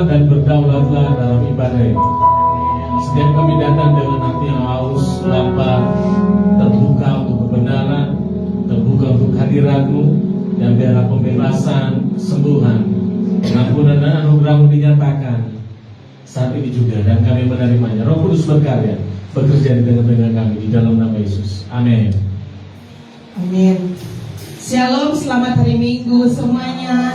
Duduklah dan berdaulatlah dalam ibadah ini. Setiap kami datang dengan hati yang haus, lapar, terbuka untuk kebenaran, terbuka untuk hadirat-Mu, dan biarlah pembebasan, sembuhan, pengampunan dan anugerah-Mu dinyatakan saat ini juga, dan kami menerimanya. Roh Kudus berkarya, bekerja di tengah-tengah kami, di dalam nama Yesus. Amin. Amin. Shalom, selamat hari Minggu semuanya.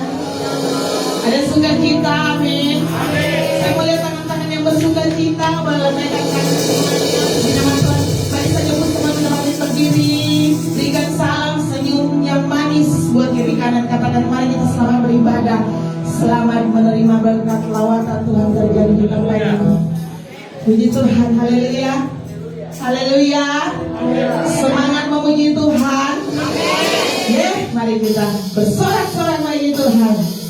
Ada sukacita, amin. Saya mau lihat tangan-tangan yang bersukacita, boleh naikkan tangan semuanya. Di nama Tuhan, mari saja pun teman-teman berdiri, berikan salam senyum yang manis buat kiri kanan, katakan mari kita selamat beribadah, selamat menerima berkat lawatan Tuhan terjadi di tempat ini. Puji Tuhan, haleluya, haleluya. Semangat memuji Tuhan. Ya, mari kita bersorak-sorak memuji Tuhan. Haleluya.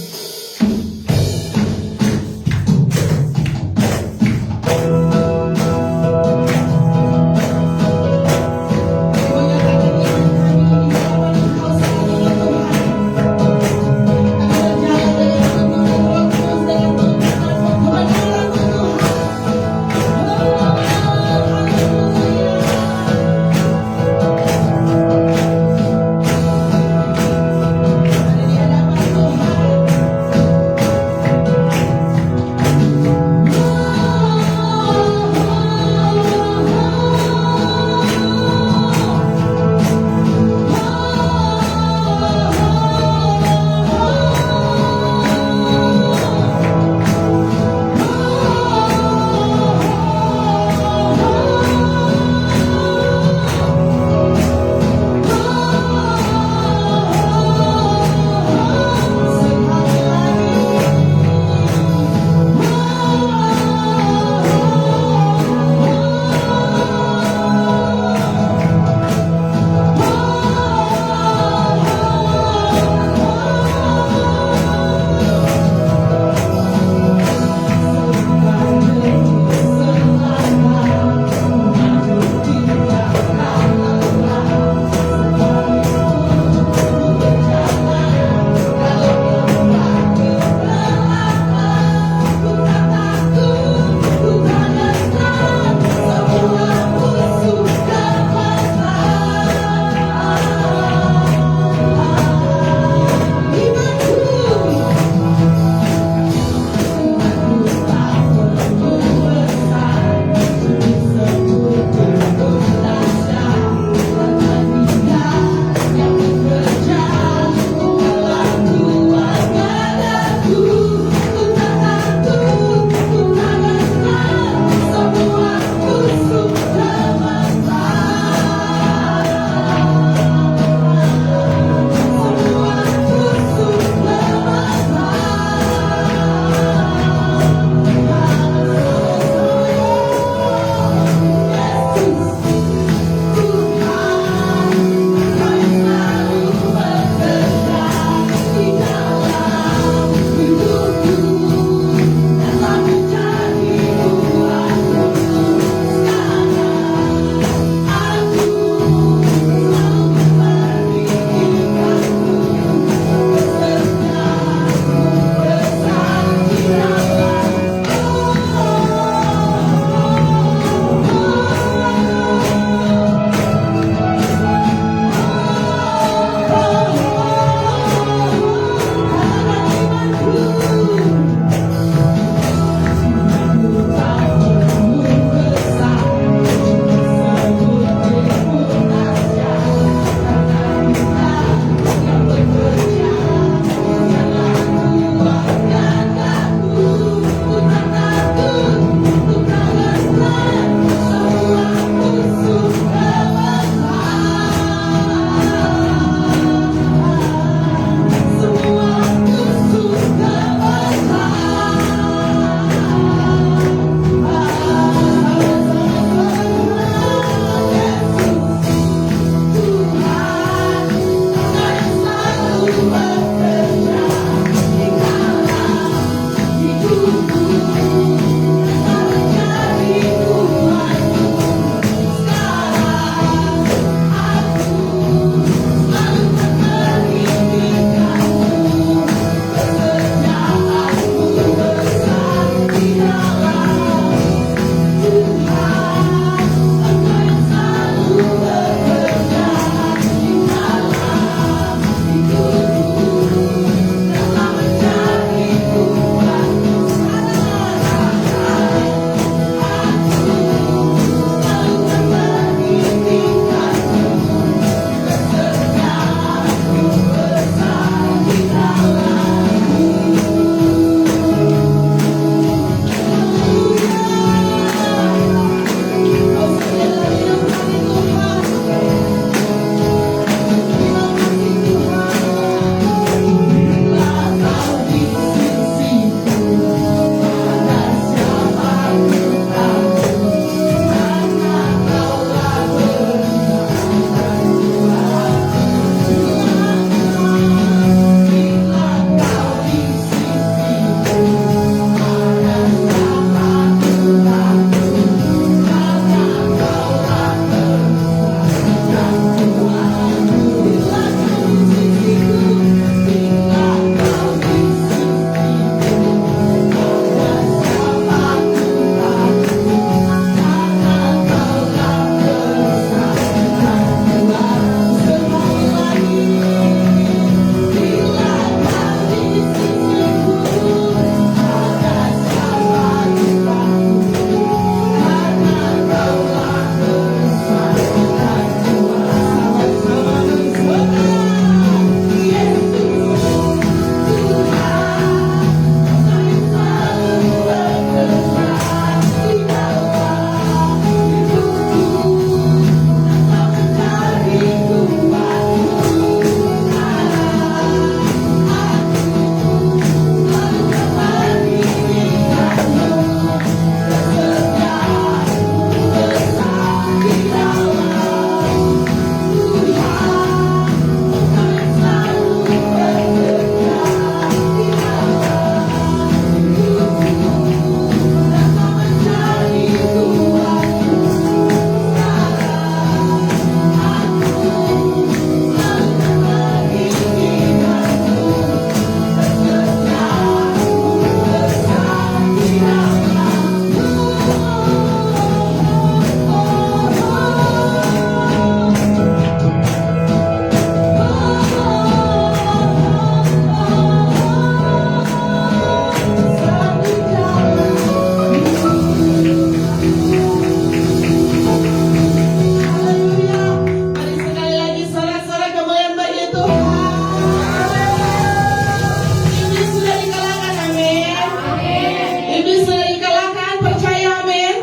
bisa dikalahkan, percaya amin.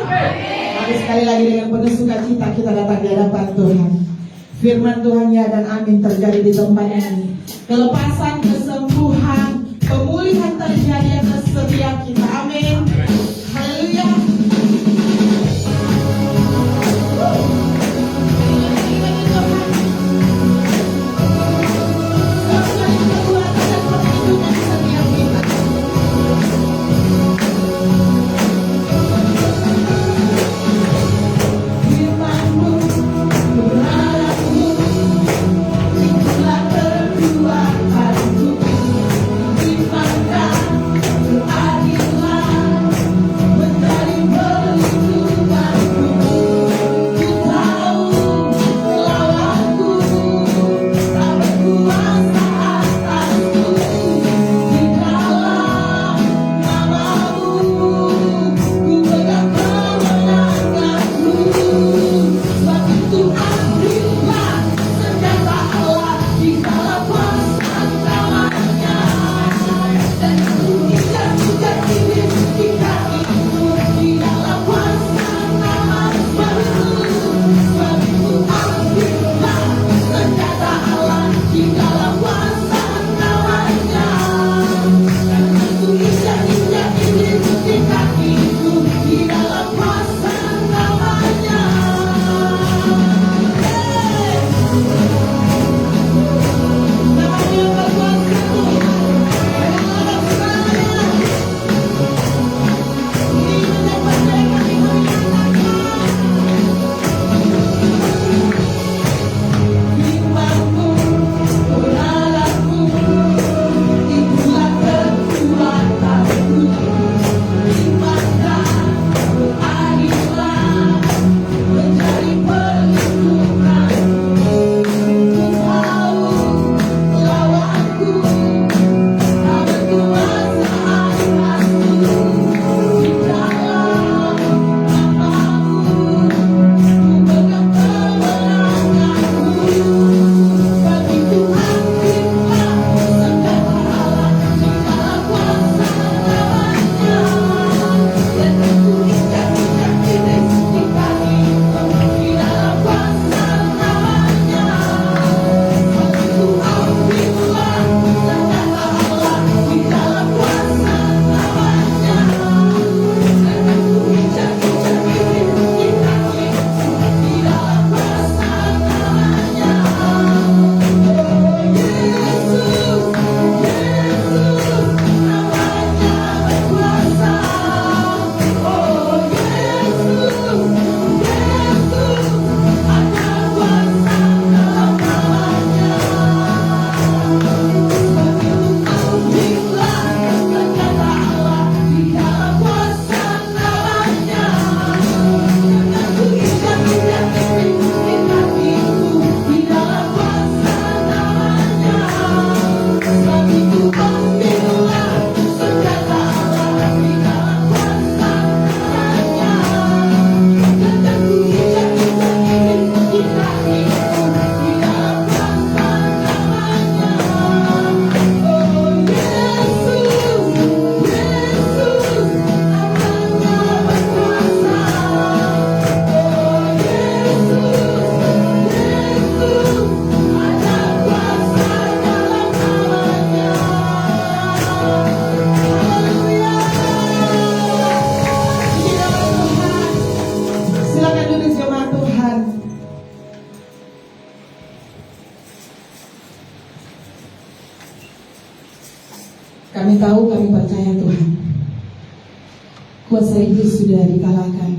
Mari sekali lagi dengan penuh sukacita kita datang di hadapan Tuhan. Firman Tuhan ya dan amin terjadi di tempat ini. Kelepasan, kesembuhan, pemulihan terjadi atas setiap kita. Amin. Haleluya. Kami tahu, kami percaya Tuhan, kuasa iblis sudah dikalahkan,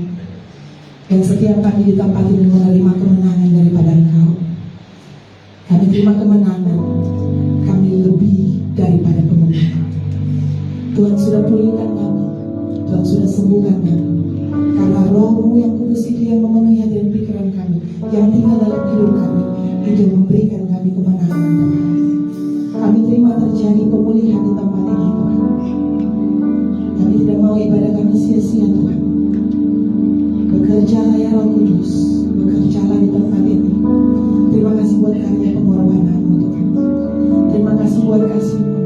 dan setiap kami di tempat ini menerima kemenangan daripada Engkau. Kami terima kemenangan, kami lebih daripada pemenang. Tuhan sudah pulihkan kami, Tuhan sudah sembuhkan kami, karena Roh-Mu yang kudus itu yang memenuhi hati dan pikiran kami, yang tinggal dalam hidup kami, itu memberikan kami kemenangan Tuhan. Kami terima terjadi pemulihan di tempat ini Tuhan. Kami tidak mau ibadah kami sia-sia Tuhan. Bekerjalah ya Roh Kudus, bekerjalah di tempat ini. Terima kasih buat karya pengorbanan-Mu Tuhan. Terima kasih buat kasih-Mu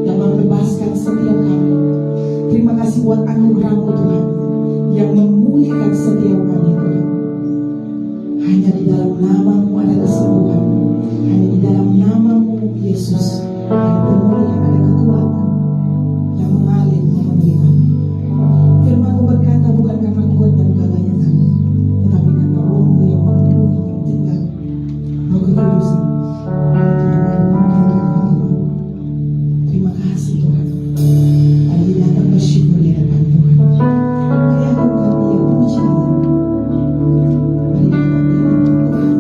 yang membebaskan setiap kami. Terima kasih buat anugerah-Mu Tuhan yang memulihkan setiap kami Tuhan. Hanya di dalam nama-Mu ada kesembuhan. Hanya di dalam nama-Mu Yesus ada pemulihan, ada kekuatan yang mengalir memenuhi kami. Firman-Mu berkata bukan karena kuat dan gagahnya kami, tetapi karena Roh-Mu yang memenuhi, yang tinggal, Roh kekudusan. Terima kasih Tuhan. Mari datang bersyukur di hadapan Tuhan. Mari agungkan Dia, puji Dia. Mari kita bilang Tuhan,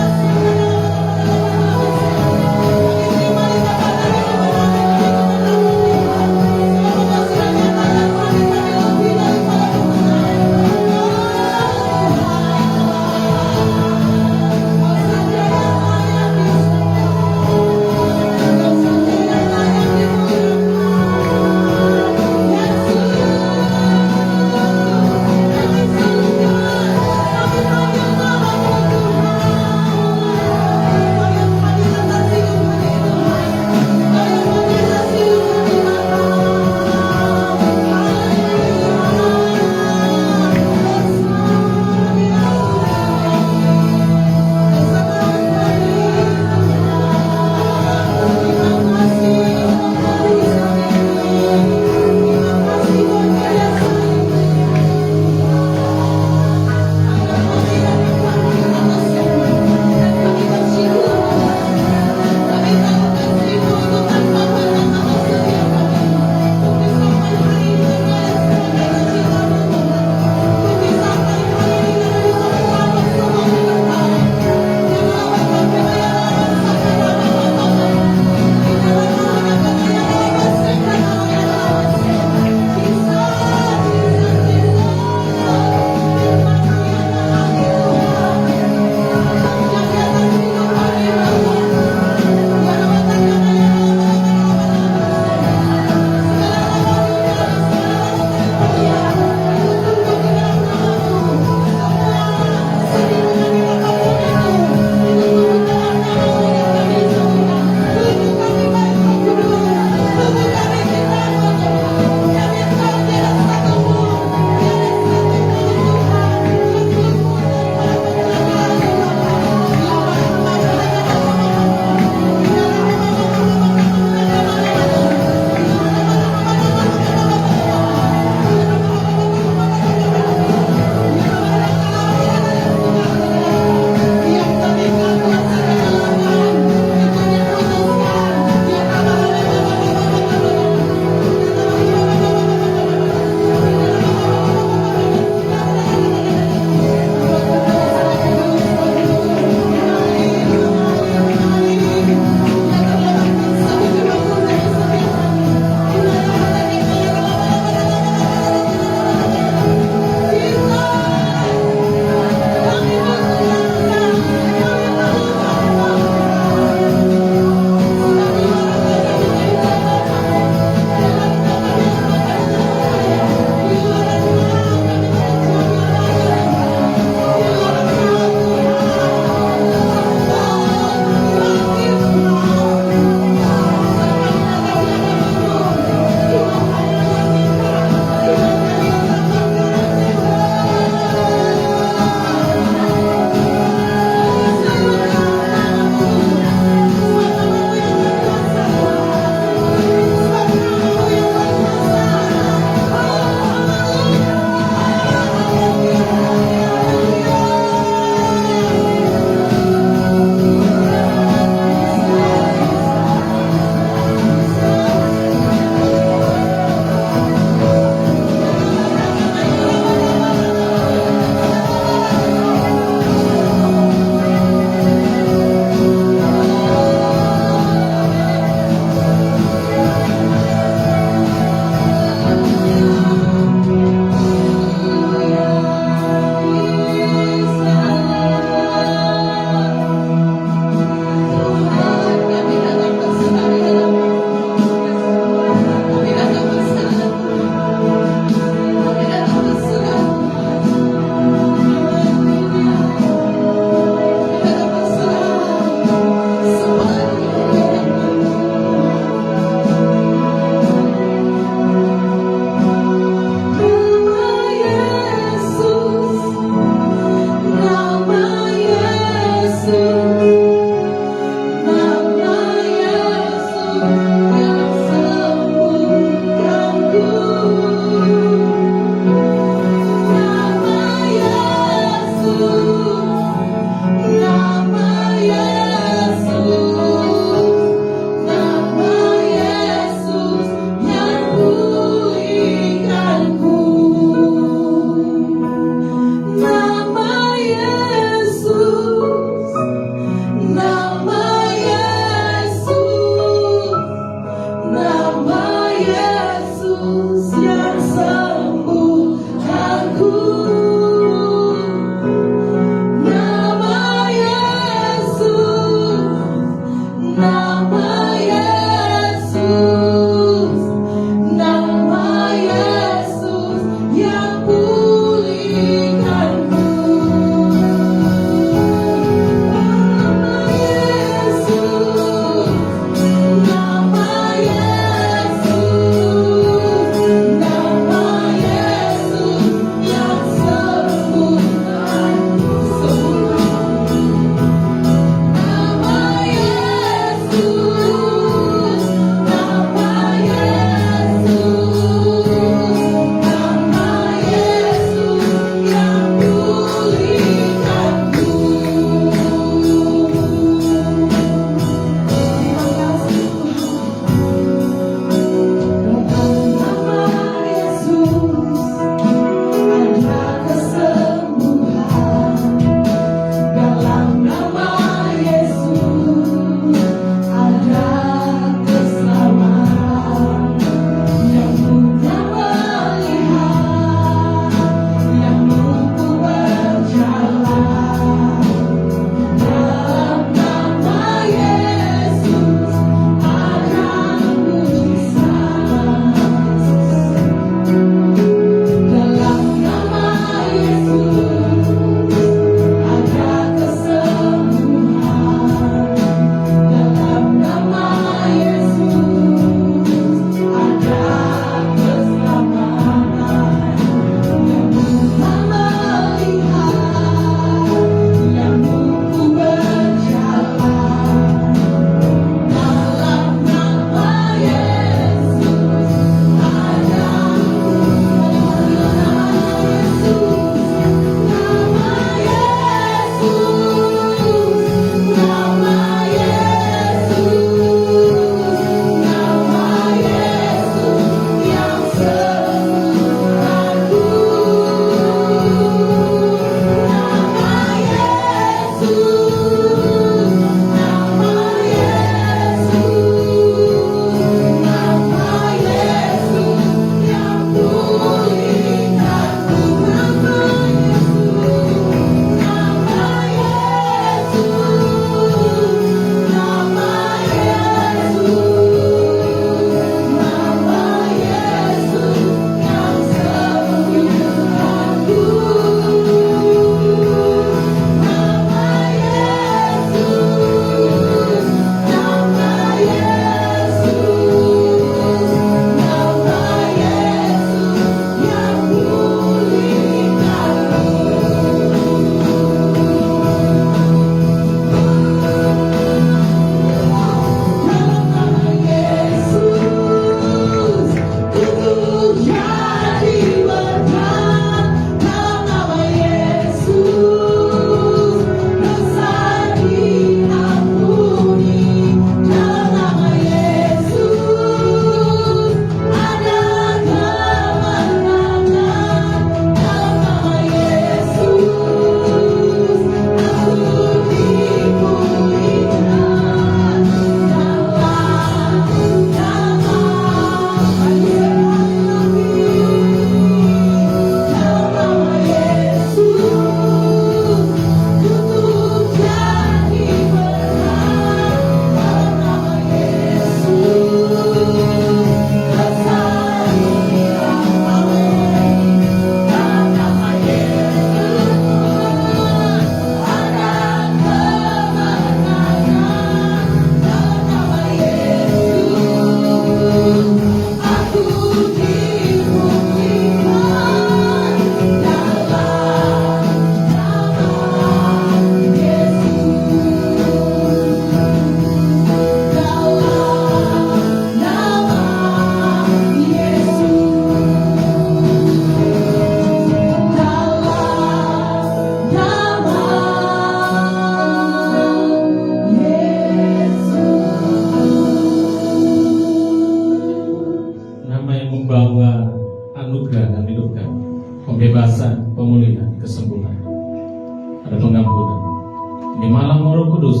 Di malam Roh Kudus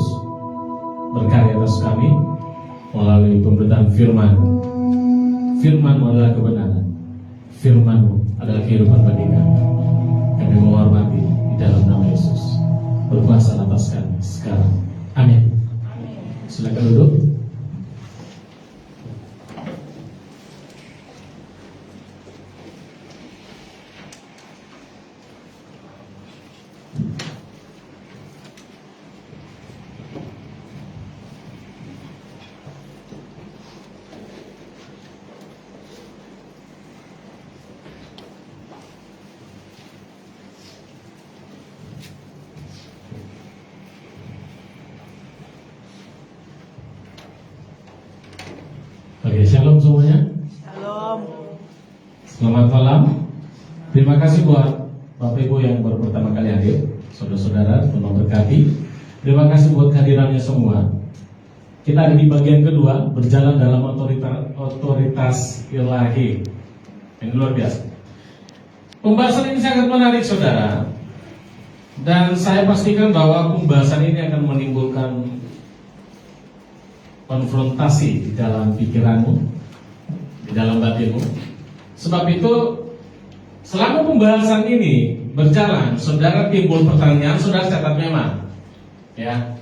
berkarya atas kami melalui pemberitaan firman. Firman-Mu adalah kebenaran. Firman-Mu adalah kehidupan bagi kami. Kami menghormati di dalam nama Yesus. Berkuasa atas kami sekarang. Amin. Silakan duduk. Oke, shalom semuanya. Shalom. Selamat malam. Terima kasih buat Bapak Ibu yang baru pertama kali hadir, saudara-saudara, Tuhan memberkati. Terima kasih buat kehadirannya semua. Kita ada di bagian kedua, berjalan dalam otoritas ilahi. Ini luar biasa. Pembahasan ini sangat menarik, saudara. Dan saya pastikan bahwa pembahasan ini akan menimbulkan konfrontasi di dalam pikiranmu, di dalam batinmu. Sebab itu, selama pembahasan ini berjalan, saudara timbul pertanyaan, saudara catat memang. Ya,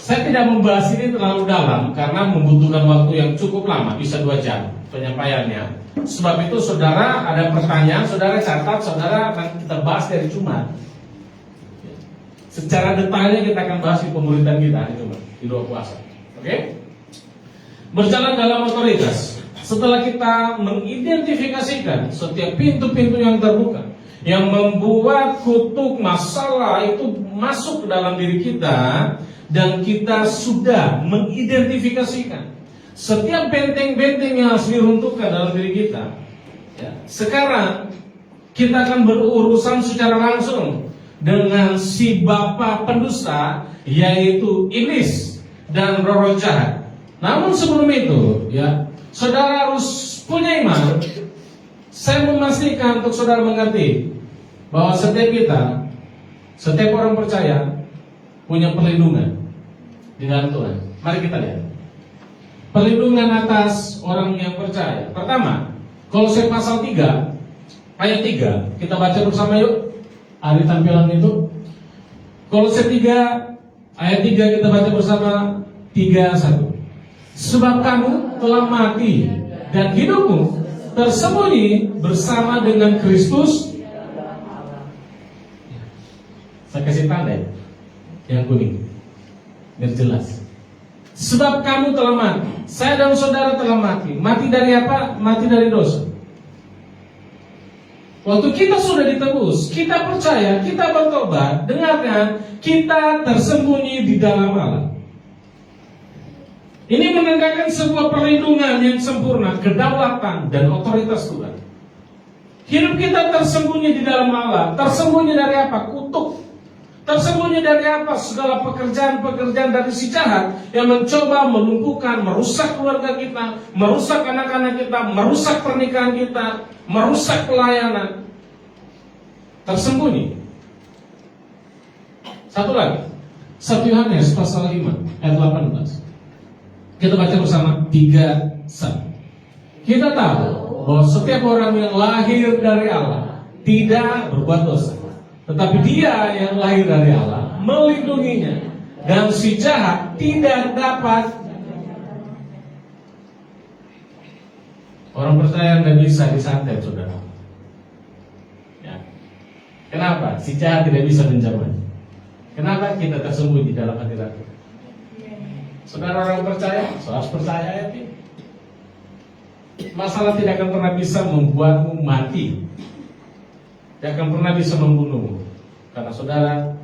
saya tidak membahas ini terlalu dalam karena membutuhkan waktu yang cukup lama, bisa 2 jam penyampaiannya. Sebab itu, saudara ada pertanyaan, saudara catat, saudara akan kita bahas dari Jumat. Secara detailnya kita akan bahas di pemuridan kita hari Jumat, di doa puasa. Oke? Berjalan dalam otoritas. Setelah kita mengidentifikasikan setiap pintu-pintu yang terbuka, yang membuat kutuk masalah itu masuk ke dalam diri kita, dan kita sudah mengidentifikasikan setiap benteng-benteng yang harus diruntuhkan dalam diri kita, ya. Sekarang kita akan berurusan secara langsung dengan si bapa pendusta, yaitu iblis dan roh jahat. Namun sebelum itu, ya, saudara harus punya iman. Saya memastikan untuk saudara mengerti bahwa setiap kita, setiap orang percaya punya perlindungan di dalam Tuhan. Mari kita lihat perlindungan atas orang yang percaya. Pertama, Kolose pasal 3 ayat 3. Kita baca bersama yuk. Hari tampilan itu Kolose 3 ayat 3, kita baca bersama. 3:1. Sebab kamu telah mati dan hidupmu tersembunyi bersama dengan Kristus. Saya kasih tanda yang kuning biar jelas. Sebab kamu telah mati. Saya dan saudara telah mati. Mati dari apa? Mati dari dosa. Waktu kita sudah ditebus, kita percaya, kita bertobat, dengarkan, kita tersembunyi di dalam Allah. Ini menandakan sebuah perlindungan yang sempurna, kedaulatan dan otoritas Tuhan. Hidup kita tersembunyi di dalam Allah. Tersembunyi dari apa? Kutuk. Tersembunyi dari apa? Segala pekerjaan-pekerjaan dari si jahat yang mencoba melumpuhkan, merusak keluarga kita, merusak anak-anak kita, merusak pernikahan kita, merusak pelayanan. Tersembunyi. Satu lagi, 1 Yohanes pasal 5 ayat 18. Kita baca bersama. 3:1. Kita tahu bahwa setiap orang yang lahir dari Allah tidak berbuat dosa, tetapi dia yang lahir dari Allah melindunginya, dan si jahat tidak dapat. Orang percaya tidak bisa disantet, saudara. Ya. Kenapa? Si jahat tidak bisa menjamah. Kenapa? Kita tersembunyi di dalam hadirat Tuhan. Saudara orang percaya, saudara harus percaya ya. Masalah tidak akan pernah bisa membuatmu mati, tidak akan pernah bisa membunuhmu, karena saudara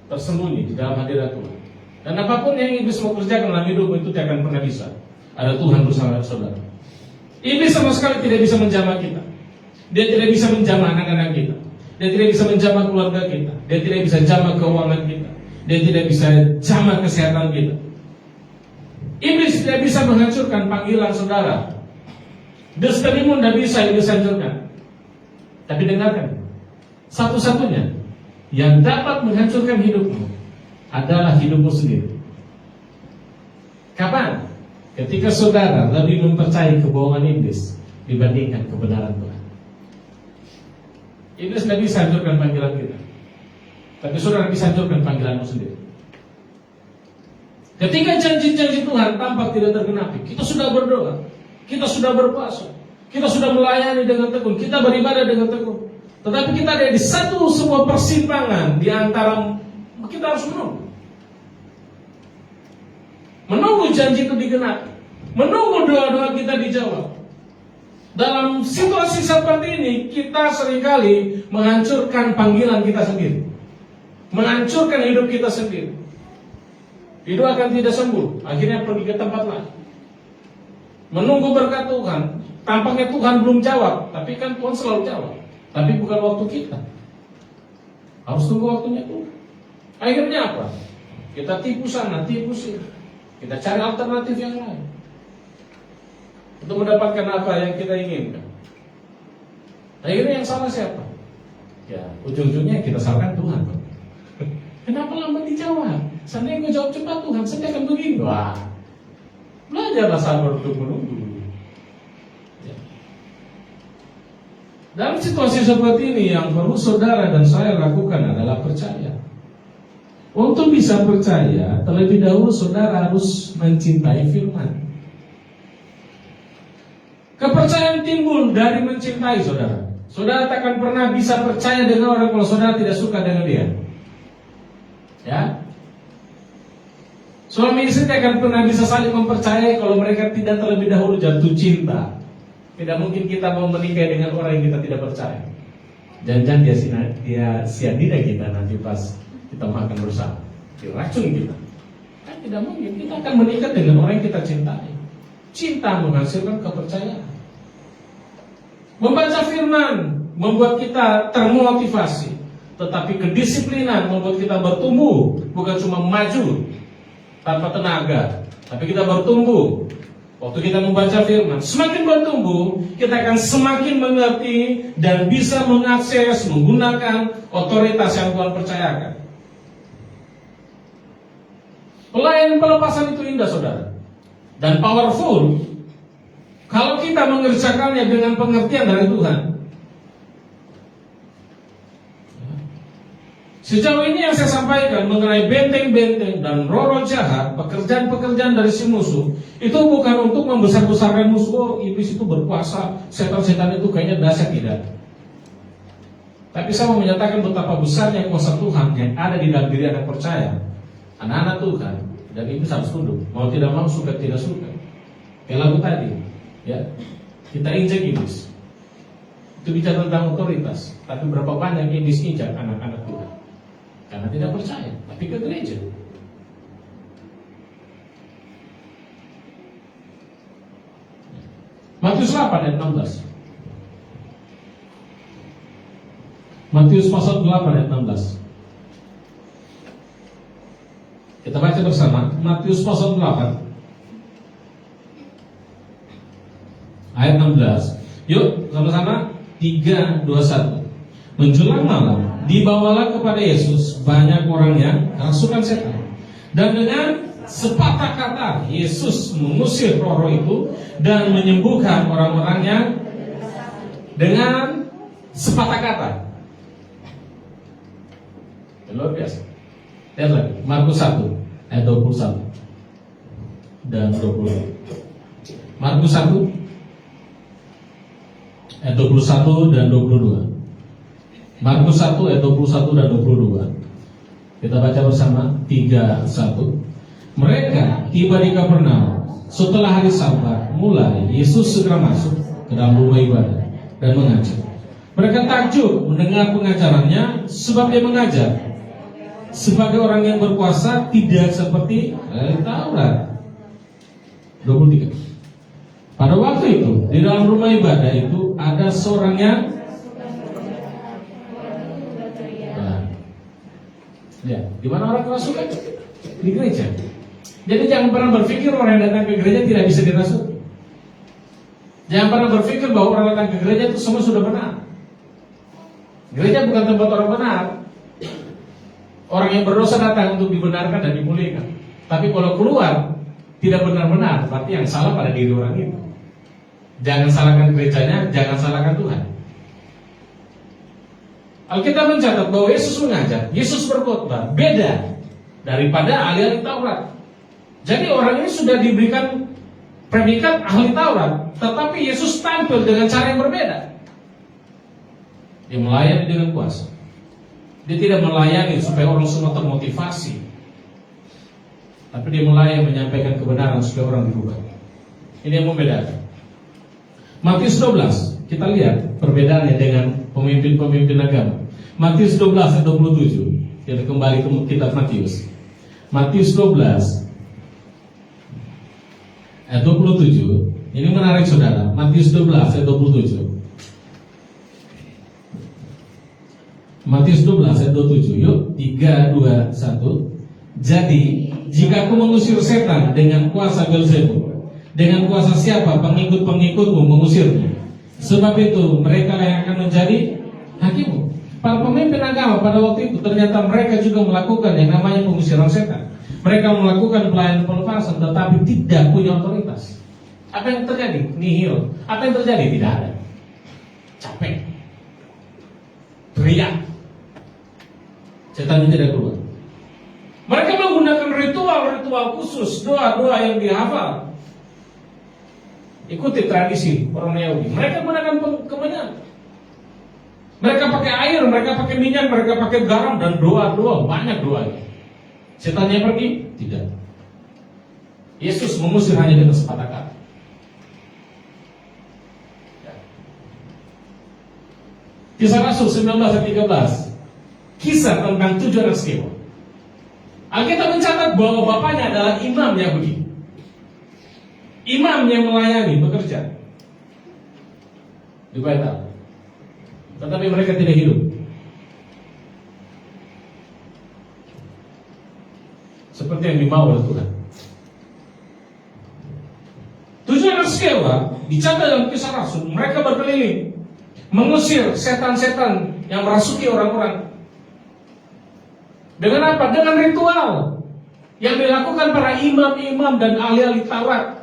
tersembunyi di dalam hadirat Tuhan. Dan apapun yang iblis mau kerjakan dalam hidupmu itu tidak akan pernah bisa. Ada Tuhan bersama saudara. Iblis sama sekali tidak bisa menjamah kita. Dia tidak bisa menjamah anak-anak kita. Dia tidak bisa menjamah keluarga kita. Dia tidak bisa jamah keuangan kita. Dia tidak bisa jamah kesehatan kita. Iblis tidak bisa menghancurkan panggilan saudara. Destinimu tidak bisa iblis hancurkan. Tapi dengarkan, satu-satunya yang dapat menghancurkan hidupmu adalah hidupmu sendiri. Kapan? Ketika saudara lebih mempercayai kebohongan iblis dibandingkan kebenaran Tuhan. Iblis tidak bisa hancurkan panggilan kita, tapi saudara bisa hancurkan panggilanmu sendiri. Ketika janji-janji Tuhan tampak tidak tergenapi, kita sudah berdoa, kita sudah berpuasa, kita sudah melayani dengan tekun, kita beribadah dengan tekun, tetapi kita ada di satu sebuah persimpangan di antara, kita harus menunggu janji itu digenapi, menunggu doa-doa kita dijawab. Dalam situasi seperti ini, kita seringkali menghancurkan panggilan kita sendiri, menghancurkan hidup kita sendiri. Hidup akan tidak sembuh, akhirnya pergi ke tempat lain, menunggu berkat Tuhan. Tampaknya Tuhan belum jawab, tapi kan Tuhan selalu jawab. Tapi bukan waktu kita, harus tunggu waktunya Tuhan. Akhirnya apa? Kita tipu sana, tipu sini, kita cari alternatif yang lain untuk mendapatkan apa yang kita inginkan. Akhirnya yang salah siapa? Ya, ujung-ujungnya kita salahkan Tuhan. Kenapa lambat dijawab? Seandainya gue jawab cepat Tuhan, saya akan begini. Wah, belajarlah sabar untuk menunggu. Ya. Dalam situasi seperti ini, yang perlu saudara dan saya lakukan adalah percaya. Untuk bisa percaya, terlebih dahulu saudara harus mencintai firman. Kepercayaan timbul dari mencintai saudara. Saudara tak akan pernah bisa percaya dengan orang kalau saudara tidak suka dengan dia. Ya, suami istri tidak akan pernah bisa saling mempercayai kalau mereka tidak terlebih dahulu jatuh cinta. Tidak mungkin kita mau menikah dengan orang yang kita tidak percaya. Jangan dia sianida kita nanti pas kita makan bersama, diracun kita. Kan tidak mungkin. Kita akan menikah dengan orang yang kita cintai. Cinta menghasilkan kepercayaan. Membaca firman membuat kita termotivasi. Tetapi kedisiplinan membuat kita bertumbuh, bukan cuma maju tanpa tenaga, tapi kita bertumbuh. Waktu kita membaca firman, semakin bertumbuh, kita akan semakin mengerti dan bisa mengakses, menggunakan otoritas yang Tuhan percayakan. Pelayanan pelepasan itu indah, saudara, dan powerful kalau kita mengerjakannya dengan pengertian dari Tuhan. Sejauh ini yang saya sampaikan mengenai benteng-benteng dan roh-roh jahat, pekerjaan-pekerjaan dari si musuh, itu bukan untuk membesar-besarkan musuh. Oh, iblis itu berkuasa, setan-setan itu kayaknya dahsyat, tidak. Tapi saya mau menyatakan betapa besarnya kuasa Tuhan yang ada di dalam diri anak percaya, anak-anak Tuhan, dan iblis harus tunduk. Mau tidak mau, suka tidak suka. Kayak lagu tadi, ya, kita injak iblis. Itu bicara tentang otoritas. Tapi berapa banyak iblis injak anak-anak Tuhan karena tidak percaya, tapi ke gereja. Matius 8 ayat 16. Matius pasal 8 ayat 16. Kita baca bersama Matius pasal 8 ayat 16. Yuk sama-sama 3, 2, 1. Menjelang malam, dibawalah kepada Yesus banyak orang yang kerasukan setan. Dan dengan sepatah kata Yesus mengusir roh-roh itu dan menyembuhkan orang-orang yang dengan sepatah kata. Luar biasa. Lihat lagi, Markus 1 ayat 21 dan 22. Markus 1 ayat 21 dan 22. Markus 1 ayat 21 dan 22. Kita baca bersama 3, 1. Mereka tiba di Kapernaum. Setelah hari Sabat mulai, Yesus segera masuk ke dalam rumah ibadah dan mengajar. Mereka takjub mendengar pengajarannya, sebab dia mengajar sebagai orang yang berkuasa, tidak seperti Taurat. 23. Pada waktu itu di dalam rumah ibadah itu ada seorang yang ya, di mana orang kerasukan? Di gereja. Jadi jangan pernah berpikir orang yang datang ke gereja tidak bisa dirasuki. Jangan pernah berpikir bahwa orang datang ke gereja itu semua sudah benar. Gereja bukan tempat orang benar. Orang yang berdosa datang untuk dibenarkan dan dipulihkan. Tapi kalau keluar tidak benar-benar, berarti yang salah pada diri orang itu. Jangan salahkan gerejanya, jangan salahkan Tuhan. Alkitab mencatat bahwa Yesus mengajar, Yesus berkhotbah beda daripada ahli-ahli Taurat. Jadi orang ini sudah diberikan predikat ahli Taurat, tetapi Yesus tampil dengan cara yang berbeda. Dia melayani dengan kuasa. Dia tidak melayani supaya orang semua termotivasi, tapi dia melayani menyampaikan kebenaran supaya orang dirubah. Ini yang membedakan. Matius 12, kita lihat perbedaannya dengan pemimpin-pemimpin agama. Matius 12 ayat 27. Kita kembali ke kitab Matius. Matius 12 ayat 27. Ini menarik saudara. Matius 12 ayat 27. Matius 12 ayat 27. Yuk, 3, 2, 1. Jadi, jika aku mengusir setan dengan kuasa Beelzebul, dengan kuasa siapa pengikut-pengikutmu mengusirnya? Sebab itu mereka yang akan menjadi hakimmu. Para pemimpin agama pada waktu itu ternyata mereka juga melakukan yang namanya pengusiran setan. Mereka melakukan pelayanan pelepasan, tetapi tidak punya otoritas. Apa yang terjadi? Nihil. Apa yang terjadi? Tidak ada. Capek. Teriak. Setannya tidak keluar. Mereka menggunakan ritual-ritual khusus, doa-doa yang dihafal. Ikuti tradisi orang Yahudi. Mereka menggunakan kemenyan. Mereka pakai air, mereka pakai minyak, mereka pakai garam dan doa-doa, banyak doanya. Setannya pergi? Tidak. Yesus mengusir hanya dengan sepatah kata. Kisah Rasul 19 ayat 13. Kisah tentang 7 anak Skewa. Alkitab mencatat bahwa bapaknya adalah imam Yahudi. Imam yang melayani, bekerja di Baital. Tetapi mereka tidak hidup. Seperti yang dimau oleh Tuhan. 7 anak Skewa dicatat dalam Kisah Rasul. Mereka berkeliling mengusir setan-setan yang merasuki orang-orang. Dengan apa? Dengan ritual yang dilakukan para imam-imam dan ahli-ahli Taurat.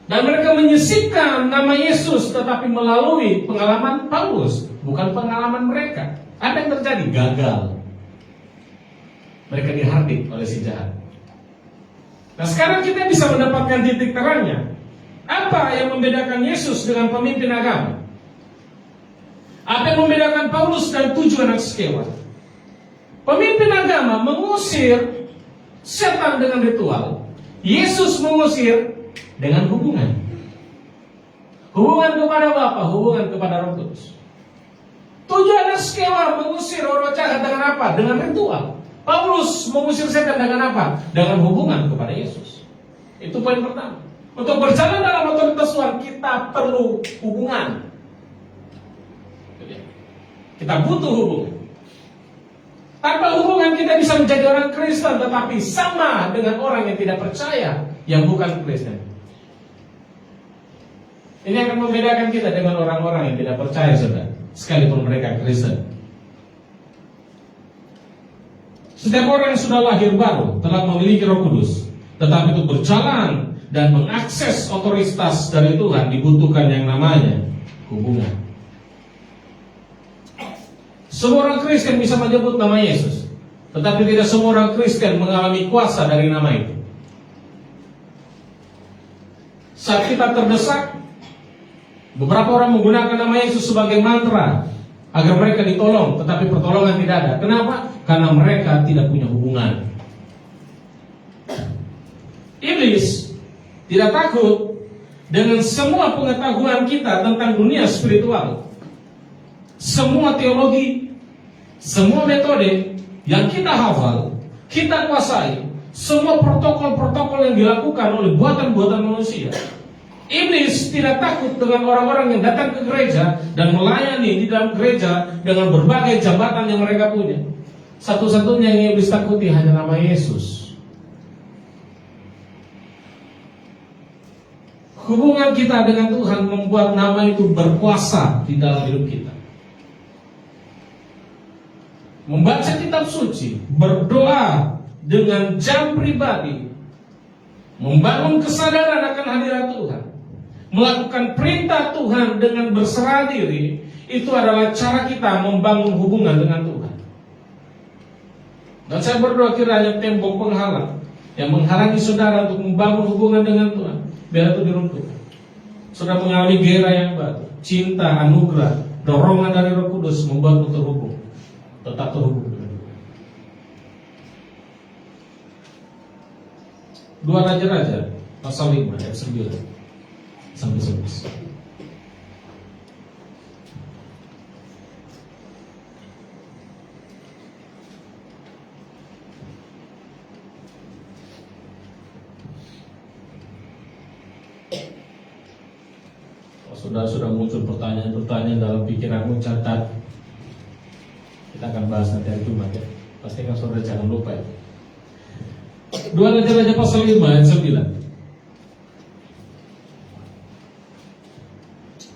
Dan mereka menyisipkan nama Yesus, tetapi melalui pengalaman Paulus, bukan pengalaman mereka. Apa yang terjadi? Gagal. Mereka dihardik oleh si jahat. Nah, sekarang kita bisa mendapatkan titik terangnya. Apa yang membedakan Yesus dengan pemimpin agama? Apa yang membedakan Paulus dan 7 anak Skewa? Pemimpin agama mengusir setan dengan ritual. Yesus mengusir dengan hubungan. Hubungan kepada Bapa, hubungan kepada Roh Kudus. 7 anak Skewa mengusir roh jahat dengan apa? Dengan ritual. Paulus mengusir setan dengan apa? Dengan hubungan kepada Yesus. Itu poin pertama. Untuk berjalan dalam otoritas Tuhan, kita perlu hubungan. Kita butuh hubungan. Tanpa hubungan kita bisa menjadi orang Kristen, tetapi sama dengan orang yang tidak percaya, yang bukan Kristen. Ini akan membedakan kita dengan orang-orang yang tidak percaya, saudara, sekalipun mereka Kristen. Setiap orang yang sudah lahir baru telah memiliki Roh Kudus, tetapi untuk berjalan dan mengakses otoritas dari Tuhan dibutuhkan yang namanya hubungan. Semua orang Kristen bisa menyebut nama Yesus, tetapi tidak semua orang Kristen mengalami kuasa dari nama itu. Saat kita terdesak, beberapa orang menggunakan nama Yesus sebagai mantra agar mereka ditolong, tetapi pertolongan tidak ada. Kenapa? Karena mereka tidak punya hubungan. Iblis tidak takut dengan semua pengetahuan kita tentang dunia spiritual. Semua teologi, semua metode yang kita hafal, kita kuasai, semua protokol-protokol yang dilakukan oleh buatan-buatan manusia. Iblis tidak takut dengan orang-orang yang datang ke gereja dan melayani di dalam gereja dengan berbagai jabatan yang mereka punya. Satu-satunya yang iblis takuti hanya nama Yesus. Hubungan kita dengan Tuhan membuat nama itu berkuasa di dalam hidup kita. membaca kitab suci, berdoa dengan jam pribadi, membangun kesadaran akan hadirat Tuhan, melakukan perintah Tuhan dengan berserah diri, itu adalah cara kita membangun hubungan dengan Tuhan. Dan saya berdoa kiranya tembok penghalang yang menghalangi saudara untuk membangun hubungan dengan Tuhan, biar itu diruntuhkan. Saudara mengalami gairah yang baru, cinta, anugerah, dorongan dari Roh Kudus membuatmu terhubung, tetap terhubung dengan Tuhan. 2 Raja-Raja pasal 5 ayat 9 sampai 11. Kalau sudah muncul pertanyaan-pertanyaan dalam pikiranmu, catat. Kita akan bahas nanti hari Jumat ya. Pastikan saudara jangan lupa ya. 2 Raja-Raja pasal 5 ayat 9.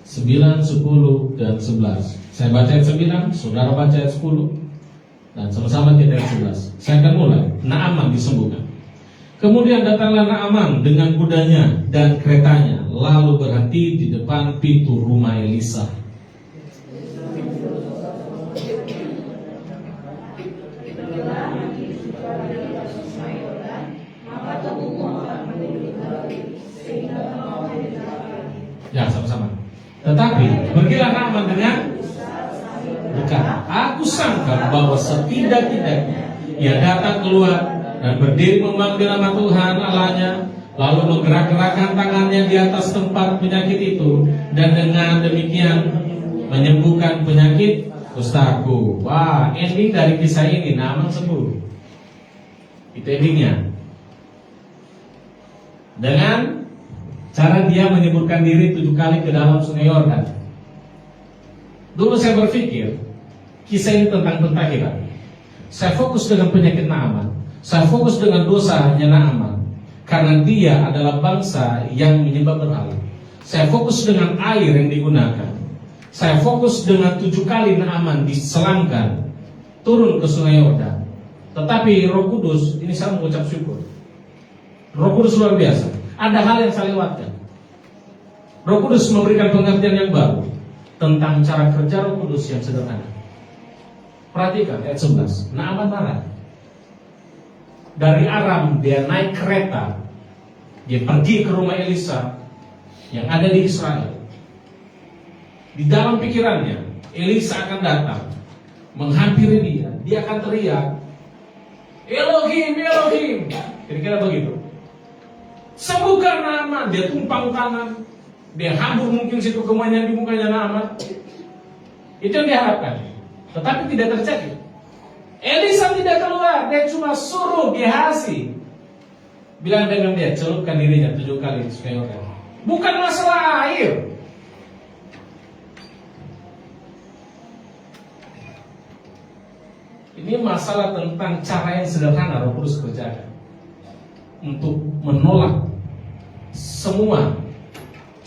9, 10, dan 11. Saya baca ayat 9, saudara baca ayat 10, dan sama-sama kita ayat 11. Saya akan mulai. Naaman disembuhkan. Kemudian datanglah Naaman dengan kudanya dan keretanya, lalu berhenti di depan pintu rumah Elisa. Ya, sama-sama. Tetapi pergilah Naaman dengan dekat. Aku sangka bahwa setidak-tidaknya ia datang keluar dan berdiri memanggil nama Tuhan Allahnya, lalu menggerak-gerakkan tangannya di atas tempat penyakit itu, dan dengan demikian menyembuhkan penyakit kustaku. Wah, ending dari kisah ini Naaman sembuh. Itu endingnya. Dengan cara dia menyeburkan diri 7 kali ke dalam sungai Yordan. Dulu saya berpikir kisah ini tentang pentahiran. Saya fokus dengan penyakit Naaman. Saya fokus dengan dosanya Naaman, karena dia adalah bangsa yang menyembah berhala. Saya fokus dengan air yang digunakan. Saya fokus dengan 7 kali Naaman diselamkan turun ke sungai Yordan. Tetapi Roh Kudus, ini saya mengucap syukur, Roh Kudus luar biasa. Ada hal yang saya lewatkan. Roh Kudus memberikan pengertian yang baru tentang cara kerja Roh Kudus yang sederhana. Perhatikan ayat 11. Naaman marah. Dari Aram dia naik kereta, dia pergi ke rumah Elisa yang ada di Israel. Di dalam pikirannya Elisa akan datang menghampiri dia. Dia akan teriak, Elohim, Elohim. Kira-kira begitu. Sembuhkan Naaman. Dia tumpang tangan, dia hambur mungkin situ kemenyan di mukanya Naaman. Itu yang diharapkan. Tetapi tidak terjadi. Elisa tidak keluar, dia cuma suruh Gehazi bilang dengan dia, celupkan dirinya 7 kali di sungai Yordan. Bukan masalah air. Ini masalah tentang cara yang sederhana Roh Kudus kerjakan untuk menolak semua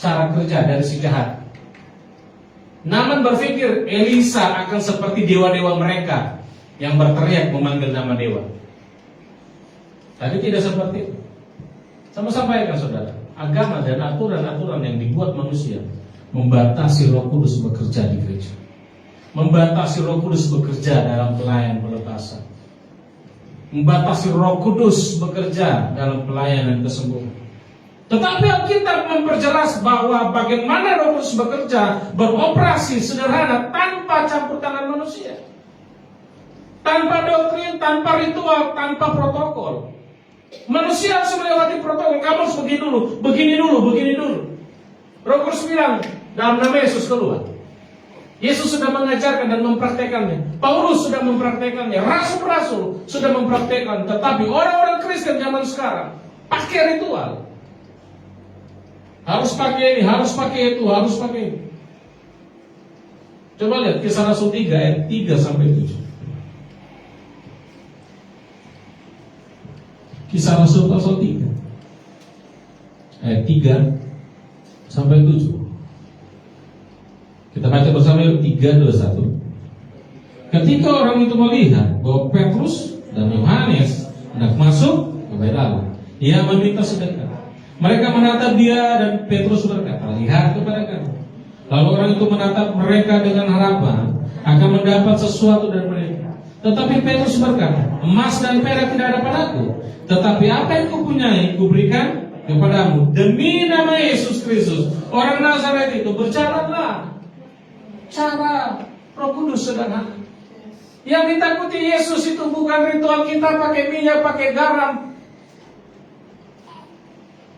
cara kerja dari si jahat. Naaman berpikir Elisa akan seperti dewa-dewa mereka yang berteriak memanggil nama dewa. Tapi tidak seperti itu. Sama sampaikan saudara, agama dan aturan-aturan yang dibuat manusia membatasi Roh Kudus bekerja di gereja, membatasi Roh Kudus bekerja dalam pelayanan pelepasan, membatasi Roh Kudus bekerja dalam pelayanan kesembuhan. Tetapi Alkitab memperjelas bahwa bagaimana Roh Kudus bekerja, beroperasi sederhana tanpa campur tangan manusia, tanpa doktrin, tanpa ritual, tanpa protokol. Manusia harus melewati protokol. Kamu harus begini dulu, begini dulu, begini dulu. Roh Kudus bilang dalam nama Yesus keluar. Yesus sudah mengajarkan dan mempraktekannya. Paulus sudah mempraktekannya. Rasul-rasul sudah mempraktekan. Tetapi orang-orang Kristen zaman sekarang pakai ritual. Harus pakai ini, harus pakai itu, harus pakai ini. Coba lihat Kisah Rasul 3 ayat 3 sampai 7. Kisah Rasul pasal 3 ayat 3 sampai 7. Kita baca bersama yuk. 3, 2, 1. Ketika orang itu melihat bahwa Petrus dan Yohanes hendak masuk ke bait Allah, ia meminta sedekah. Mereka menatap dia dan Petrus berkata, lihat kepada kami. Lalu orang itu menatap mereka dengan harapan akan mendapat sesuatu dari mereka. Tetapi Petrus berkata, emas dan perak tidak ada padaku, tetapi apa yang kupunyai kuberikan kepadamu. Demi nama Yesus Kristus, orang Nazaret itu, berjalanlah. Cara Roh Kudus sederhana. Yang ditakuti Yesus itu bukan ritual kita pakai minyak, pakai garam.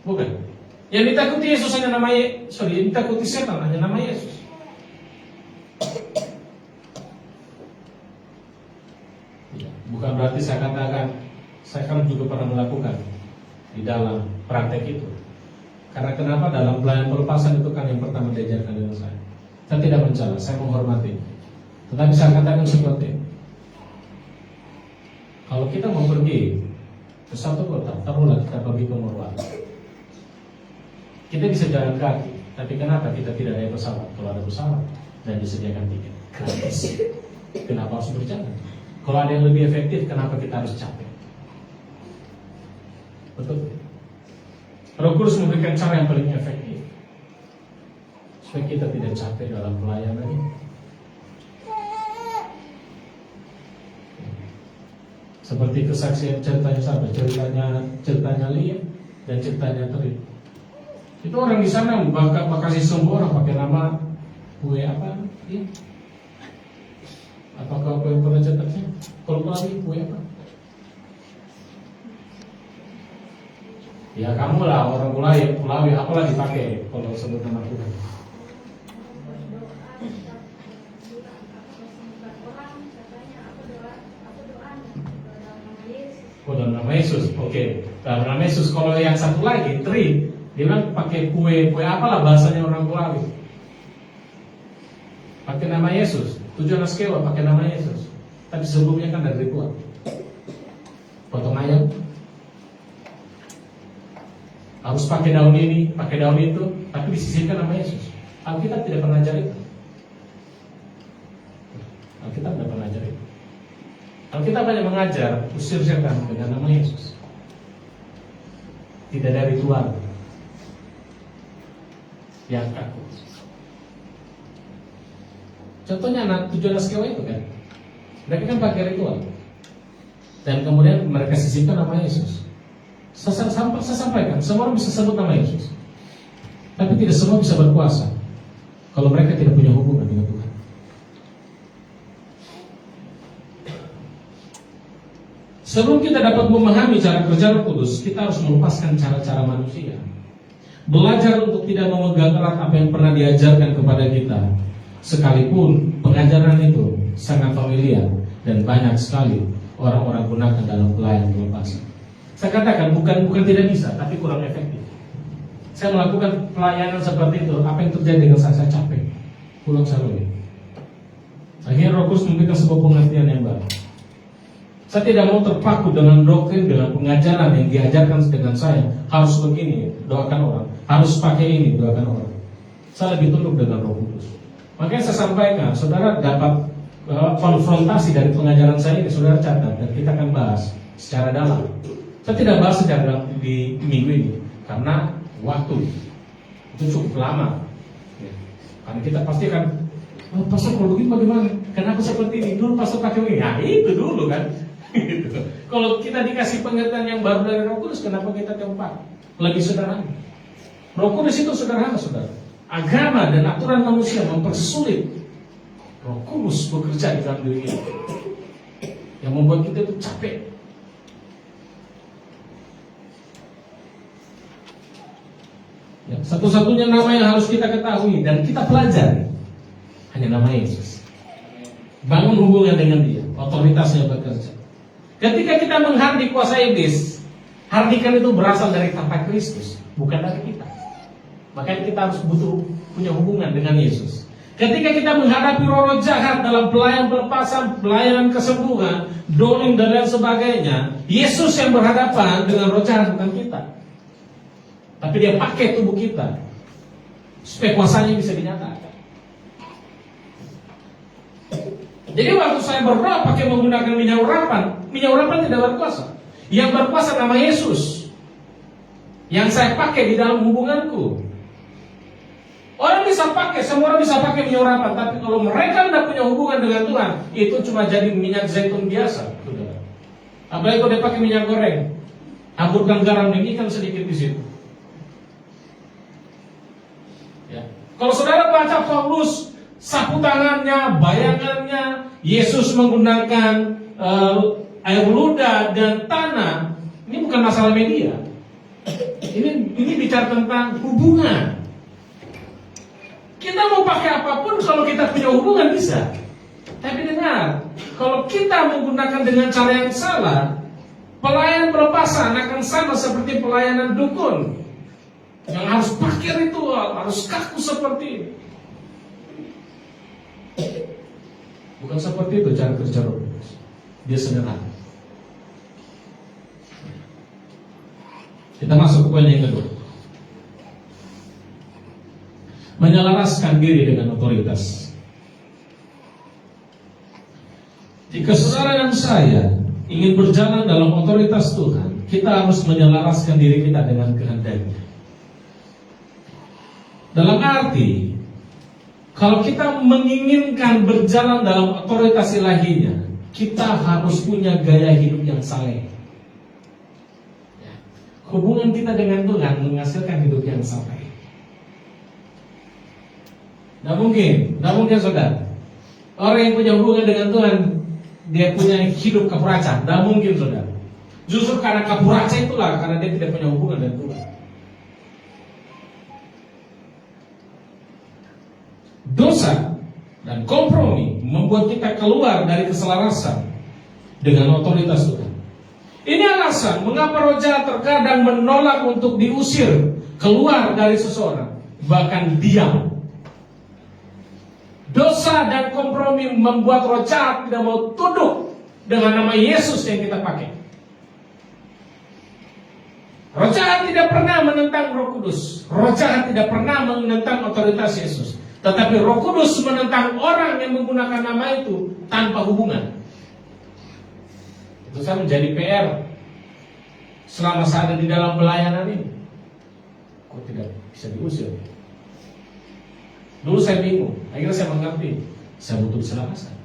Bukan. Yang ditakuti Yesus hanya nama yang ditakuti setan hanya nama Yesus. Bukan berarti saya katakan saya kan juga pernah melakukan di dalam praktek itu. Karena kenapa? Dalam pelayanan pelepasan itu kan yang pertama diajarkan dengan saya. Saya tidak mencela, saya menghormati. Tetapi saya katakan seperti ini. Kalau kita mau pergi ke satu kota, taruhlah kita pergi ke Morowali. Kita bisa jalan kaki, tapi kenapa kita tidak naik pesawat? Kalau ada pesawat dan disediakan tiket gratis, kenapa harus berjalan? Kalau ada yang lebih efektif, kenapa kita harus capek? Betul. Roh Kudus memberikan cara yang paling efektif supaya kita tidak capek dalam pelayanan ini. Seperti kesaksian ceritanya siapa? Ceritanya Lia dan ceritanya Tri. Itu orang di sana kasih semua orang pakai nama kue apa? Ya. Apakah kue pernah cetaknya? Kalau lagi kue apa? Ya kamu lah orang Kulawi apalah dipakai kalau sebut nama Tuhan. Oh, dalam nama Yesus, oke. Dalam nama Yesus. Kalau yang satu lagi, Tri, dia bilang pakai kue apalah bahasanya orang Kulawi. Pakai nama Yesus. Tujuan Askewa pakai nama Yesus. Tapi sebelumnya kan dari ritual. Potong ayam. Harus pakai daun ini, pakai daun itu, tapi disisipkan nama Yesus. Alkitab tidak pernah ajar itu. Alkitab tidak pernah ajar itu. Alkitab hanya mengajar usir setan dengan nama Yesus. Tidak ada ritual yang kaku. Contohnya tujuan Askewa itu kan, mereka kan pakai ritual, dan kemudian mereka sisipkan nama Yesus. Saya sampaikan, semua orang bisa sebut nama Yesus, tapi tidak semua bisa berkuasa kalau mereka tidak punya hubungan dengan Tuhan. Sebelum kita dapat memahami cara kerja Roh Kudus, kita harus melepaskan cara-cara manusia. Belajar untuk tidak memegang erat apa yang pernah diajarkan kepada kita, sekalipun pengajaran itu sangat familiar dan banyak sekali orang-orang gunakan dalam pelayanan pelepasan. Saya katakan bukan tidak bisa, tapi kurang efektif. Saya melakukan pelayanan seperti itu, apa yang terjadi dengan saya capek, pulang selalu. Akhirnya Roh Kudus memberikan sebuah pengertian yang baru. Saya tidak mau terpaku dengan doktrin, dengan pengajaran yang diajarkan dengan saya. Harus begini, doakan orang. Harus pakai ini, doakan orang. Saya lebih tunduk dengan Roh Kudus. Makanya saya sampaikan, saudara dapat konfrontasi dari pengajaran saya ini, saudara catat, dan kita akan bahas secara dalam. Saya tidak bahas secara dalam di minggu ini, karena waktu itu cukup lama. Karena kita pasti akan, pastor kalau begini bagaimana? Kenapa seperti ini? Dulu pastor pakai ini, nah itu dulu kan. Gitu. Kalau kita dikasih pengertian yang baru dari Roh Kudus, kenapa kita tempat lebih sederhana? Roh Kudus itu sederhana, saudara. Agama dan aturan manusia mempersulit Roh Kudus bekerja di dalam diri kita, yang membuat kita itu capek. Ya, satu-satunya nama yang harus kita ketahui dan kita pelajari hanya nama Yesus. Bangun hubungan dengan Dia, otoritasnya bekerja. Ketika kita menghardik kuasa iblis, hardikan itu berasal dari tapak Kristus, bukan dari kita. Makanya kita harus punya hubungan dengan Yesus. Ketika kita menghadapi roh-roh jahat dalam pelayanan pelepasan, pelayanan kesembuhan, doling dan lain sebagainya, Yesus yang berhadapan dengan roh jahat, bukan kita. Tapi Dia pakai tubuh kita supaya kuasanya bisa dinyatakan. Jadi waktu saya berdoa pakai menggunakan minyak urapan tidak berkuasa. Yang berkuasa nama Yesus, yang saya pakai di dalam hubunganku. Orang bisa pakai, semua orang bisa pakai minyak urapan, tapi kalau mereka tidak punya hubungan dengan Tuhan, itu cuma jadi minyak zaitun biasa. Apalagi kalau dia pakai minyak goreng, hamburkan garam dan ikan sedikit di situ. Ya. Kalau saudara baca Paulus, sapu tangannya, bayangannya, Yesus menggunakan air ludah dan tanah. Ini bukan masalah media. Ini bicara tentang hubungan. Kita mau pakai apapun kalau kita punya hubungan bisa. Tapi dengar, kalau kita menggunakan dengan cara yang salah, pelayan berpasangan akan sama seperti pelayanan dukun yang harus pakai ritual, harus kaku seperti ini. Bukan seperti itu cara kerja Roh Kudus. Dia sederhana. Kita masuk ke poin yang kedua. Menyelaraskan diri dengan otoritas. Jika saudara dan saya ingin berjalan dalam otoritas Tuhan, kita harus menyelaraskan diri kita dengan kehendaknya. Dalam arti, kalau kita menginginkan berjalan dalam otoritas ilahinya, kita harus punya gaya hidup yang saleh. Hubungan kita dengan Tuhan menghasilkan hidup yang saleh. Tidak mungkin saudara. Orang yang punya hubungan dengan Tuhan, dia punya hidup kapuraca. Tidak mungkin saudara. Justru karena kapuraca itulah, karena dia tidak punya hubungan dengan Tuhan. Dosa dan kompromi membuat kita keluar dari keselarasan dengan otoritas Tuhan. Ini alasan mengapa roh jahat terkadang menolak untuk diusir keluar dari seseorang, bahkan diam. Dosa dan kompromi membuat roh jahat tidak mau tunduk dengan nama Yesus yang kita pakai. Roh jahat tidak pernah menentang Roh Kudus. Roh jahat tidak pernah menentang otoritas Yesus. Tetapi Roh Kudus menentang orang yang menggunakan nama itu tanpa hubungan. Itu saya menjadi PR selama saya ada di dalam pelayanan ini. Kok tidak bisa diusir? Dulu saya bingung, akhirnya saya mengerti. Saya butuh diselamatkan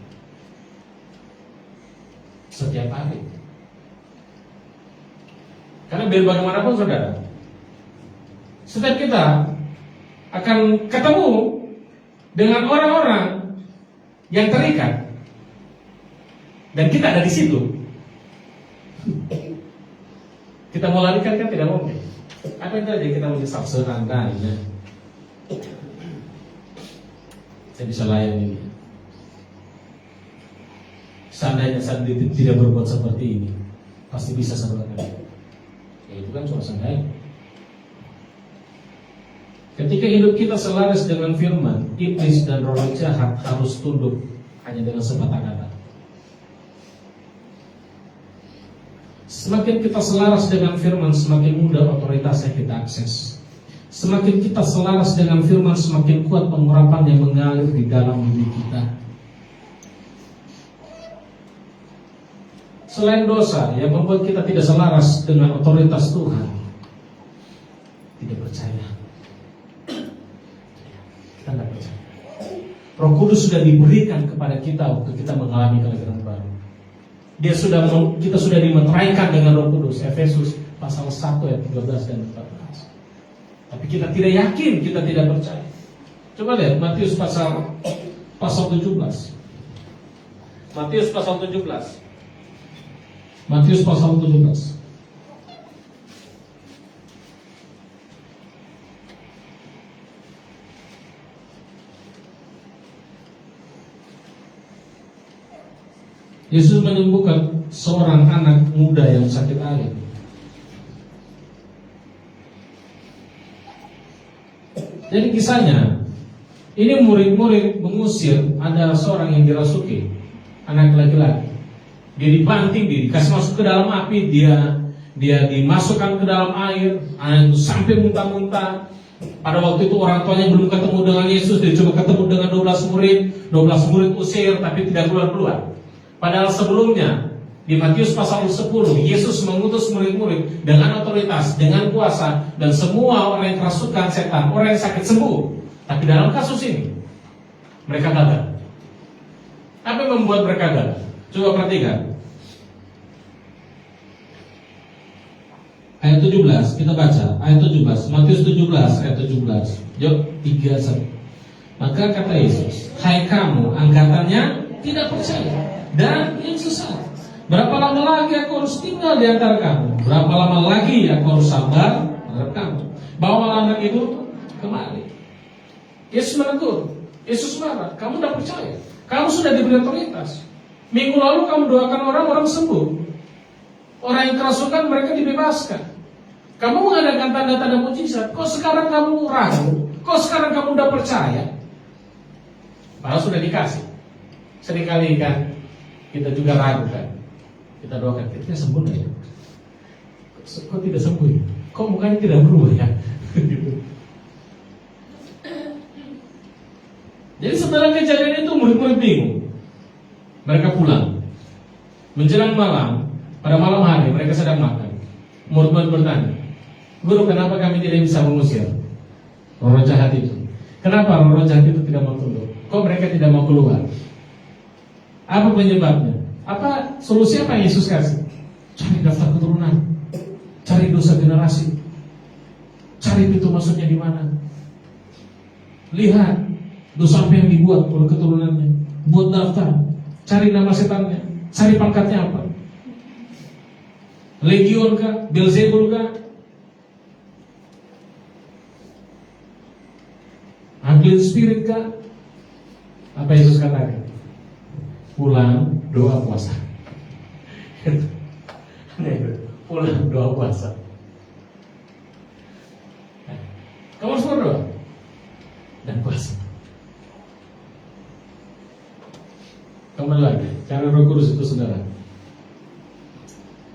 setiap hari. Karena biar bagaimanapun saudara, setiap kita akan ketemu dengan orang-orang yang terikat, dan kita ada di situ. Kita mau larikan kan tidak mungkin. Apa yang terjadi? Kita menyesal serandanya. Saya bisa layani dia. Seandainya saya tidak berbuat seperti ini, pasti bisa seperti ini. Ya itu kan cuma seandainya. Ketika hidup kita selaras dengan firman, iblis dan roh jahat harus tunduk hanya dengan sepatah kata. Semakin kita selaras dengan firman, semakin mudah otoritasnya kita akses. Semakin kita selaras dengan firman, semakin kuat pengurapan yang mengalir di dalam diri kita. Selain dosa yang membuat kita tidak selaras dengan otoritas Tuhan, tidak percaya. Kita tidak percaya. Roh Kudus sudah diberikan kepada kita waktu kita mengalami kelahiran baru. Kita sudah dimeteraikan dengan Roh Kudus. Efesus pasal 1 ayat 13 dan 14. Tapi kita tidak yakin, kita tidak percaya. Coba lihat Matius pasal 17. Matius pasal 17. Matius pasal 17. Yesus menyembuhkan seorang anak muda yang sakit air. Jadi kisahnya, ini murid-murid mengusir, ada seorang yang dirasuki, anak laki-laki. Dia dibanting, dikasih masuk ke dalam api, dia dimasukkan ke dalam air, anak itu sampai muntah-muntah, Pada waktu itu orang tuanya belum ketemu dengan Yesus, dia coba ketemu dengan 12 murid. 12 murid usir tapi tidak keluar-keluar. Padahal sebelumnya di Matius pasal 10, Yesus mengutus murid-murid dengan otoritas, dengan kuasa, dan semua orang yang kerasukan setan, orang yang sakit sembuh. Tapi dalam kasus ini mereka gagal. Apa yang membuat mereka gagal? Coba perhatikan ayat 17, kita baca ayat 17, Matius 17 ayat 17. Yuk, 3-1. Maka kata Yesus, hai kamu angkatannya tidak percaya dan yang sesat, berapa lama lagi aku harus tinggal di antara kamu? Berapa lama lagi aku harus sabar terhadap kamu? Bawalah anak itu kemari. Yesus menegur, Yesus marah, kamu tidak percaya, kamu sudah diberi otoritas. Minggu lalu kamu doakan orang sembuh, orang yang kerasukan mereka dibebaskan. Kamu mengadakan tanda-tanda mujizat. Kok sekarang kamu ragu? Kok sekarang kamu udah percaya? Padahal sudah dikasih. Seringkali kan kita juga ragu kan. Kita doakan, kita sembuh ya. Kok tidak sembuh ya? Kok mukanya tidak berubah ya? Gitu. Jadi sebenarnya kejadian itu murid-murid bingung. Mereka pulang. Menjelang malam, pada malam hari mereka sedang makan. Murid-murid bertanya, Guru, kenapa kami tidak bisa mengusir roh jahat itu? Kenapa roh jahat itu tidak mau tunduk? Kok mereka tidak mau keluar? Apa penyebabnya? Apa solusi apa yang Yesus kasih? Cari daftar keturunan, cari dosa generasi, cari pintu masuknya di mana. Lihat dosa apa yang dibuat oleh keturunannya. Buat daftar, cari nama setannya, cari pangkatnya apa. Legion kah? Beelzebul kah? Unclean spirit kah? Apa Yesus katakan? Pulang doa puasa. Pulang doa puasa. Kamu harus berdoa dan puasa. Kembali lagi, cara Roh Kudus itu saudara.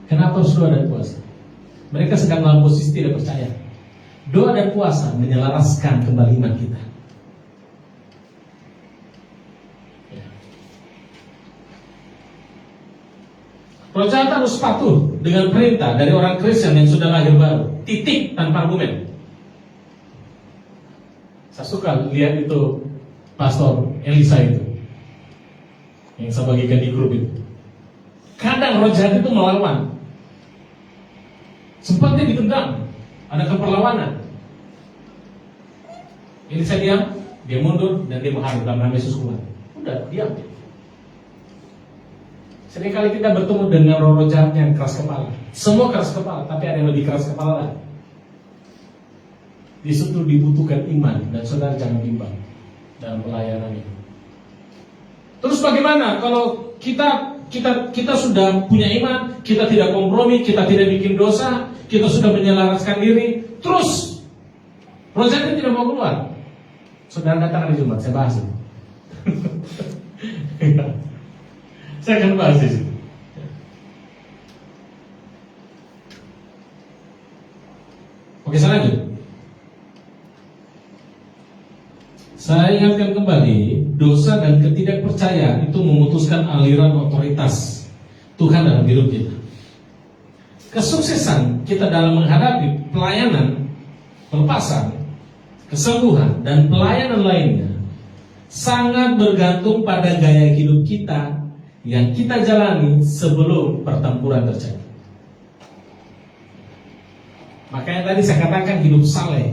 Kenapa harus doa dan puasa? Mereka sedang dalam posisi tidak percaya. Doa dan puasa menyelaraskan kembali iman kita. Roh jahat harus patuh dengan perintah dari orang Kristen yang sudah lahir baru. Titik, tanpa argumen. Saya suka lihat itu Pastor Elisa itu yang saya bagikan di grup itu. Kadang roh jahat itu melawan. Sempatnya ditendang, ada keperlawanan. Elisa diam, dia mundur dan dia menghadap dalam nama Yesus keluar. Udah, diam. Seringkali kita bertemu dengan roh jahat yang keras kepala. Semua keras kepala, tapi ada yang lebih keras kepala lagi. Di situ dibutuhkan iman dan saudara jangan bimbang dalam pelayanan ini. Terus bagaimana kalau kita sudah punya iman, kita tidak kompromi, kita tidak bikin dosa, kita sudah menyelaraskan diri, terus roh jahat tidak mau keluar? Saudara datang hari Jumat, saya bahas itu. Saya akan bahas di sini. Oke, selanjutnya. Saya ingatkan kembali, dosa dan ketidakpercayaan itu memutuskan aliran otoritas Tuhan dalam hidup kita. Kesuksesan kita dalam menghadapi pelayanan, pelepasan, kesembuhan, dan pelayanan lainnya sangat bergantung pada gaya hidup kita yang kita jalani sebelum pertempuran terjadi. Makanya tadi saya katakan hidup saleh,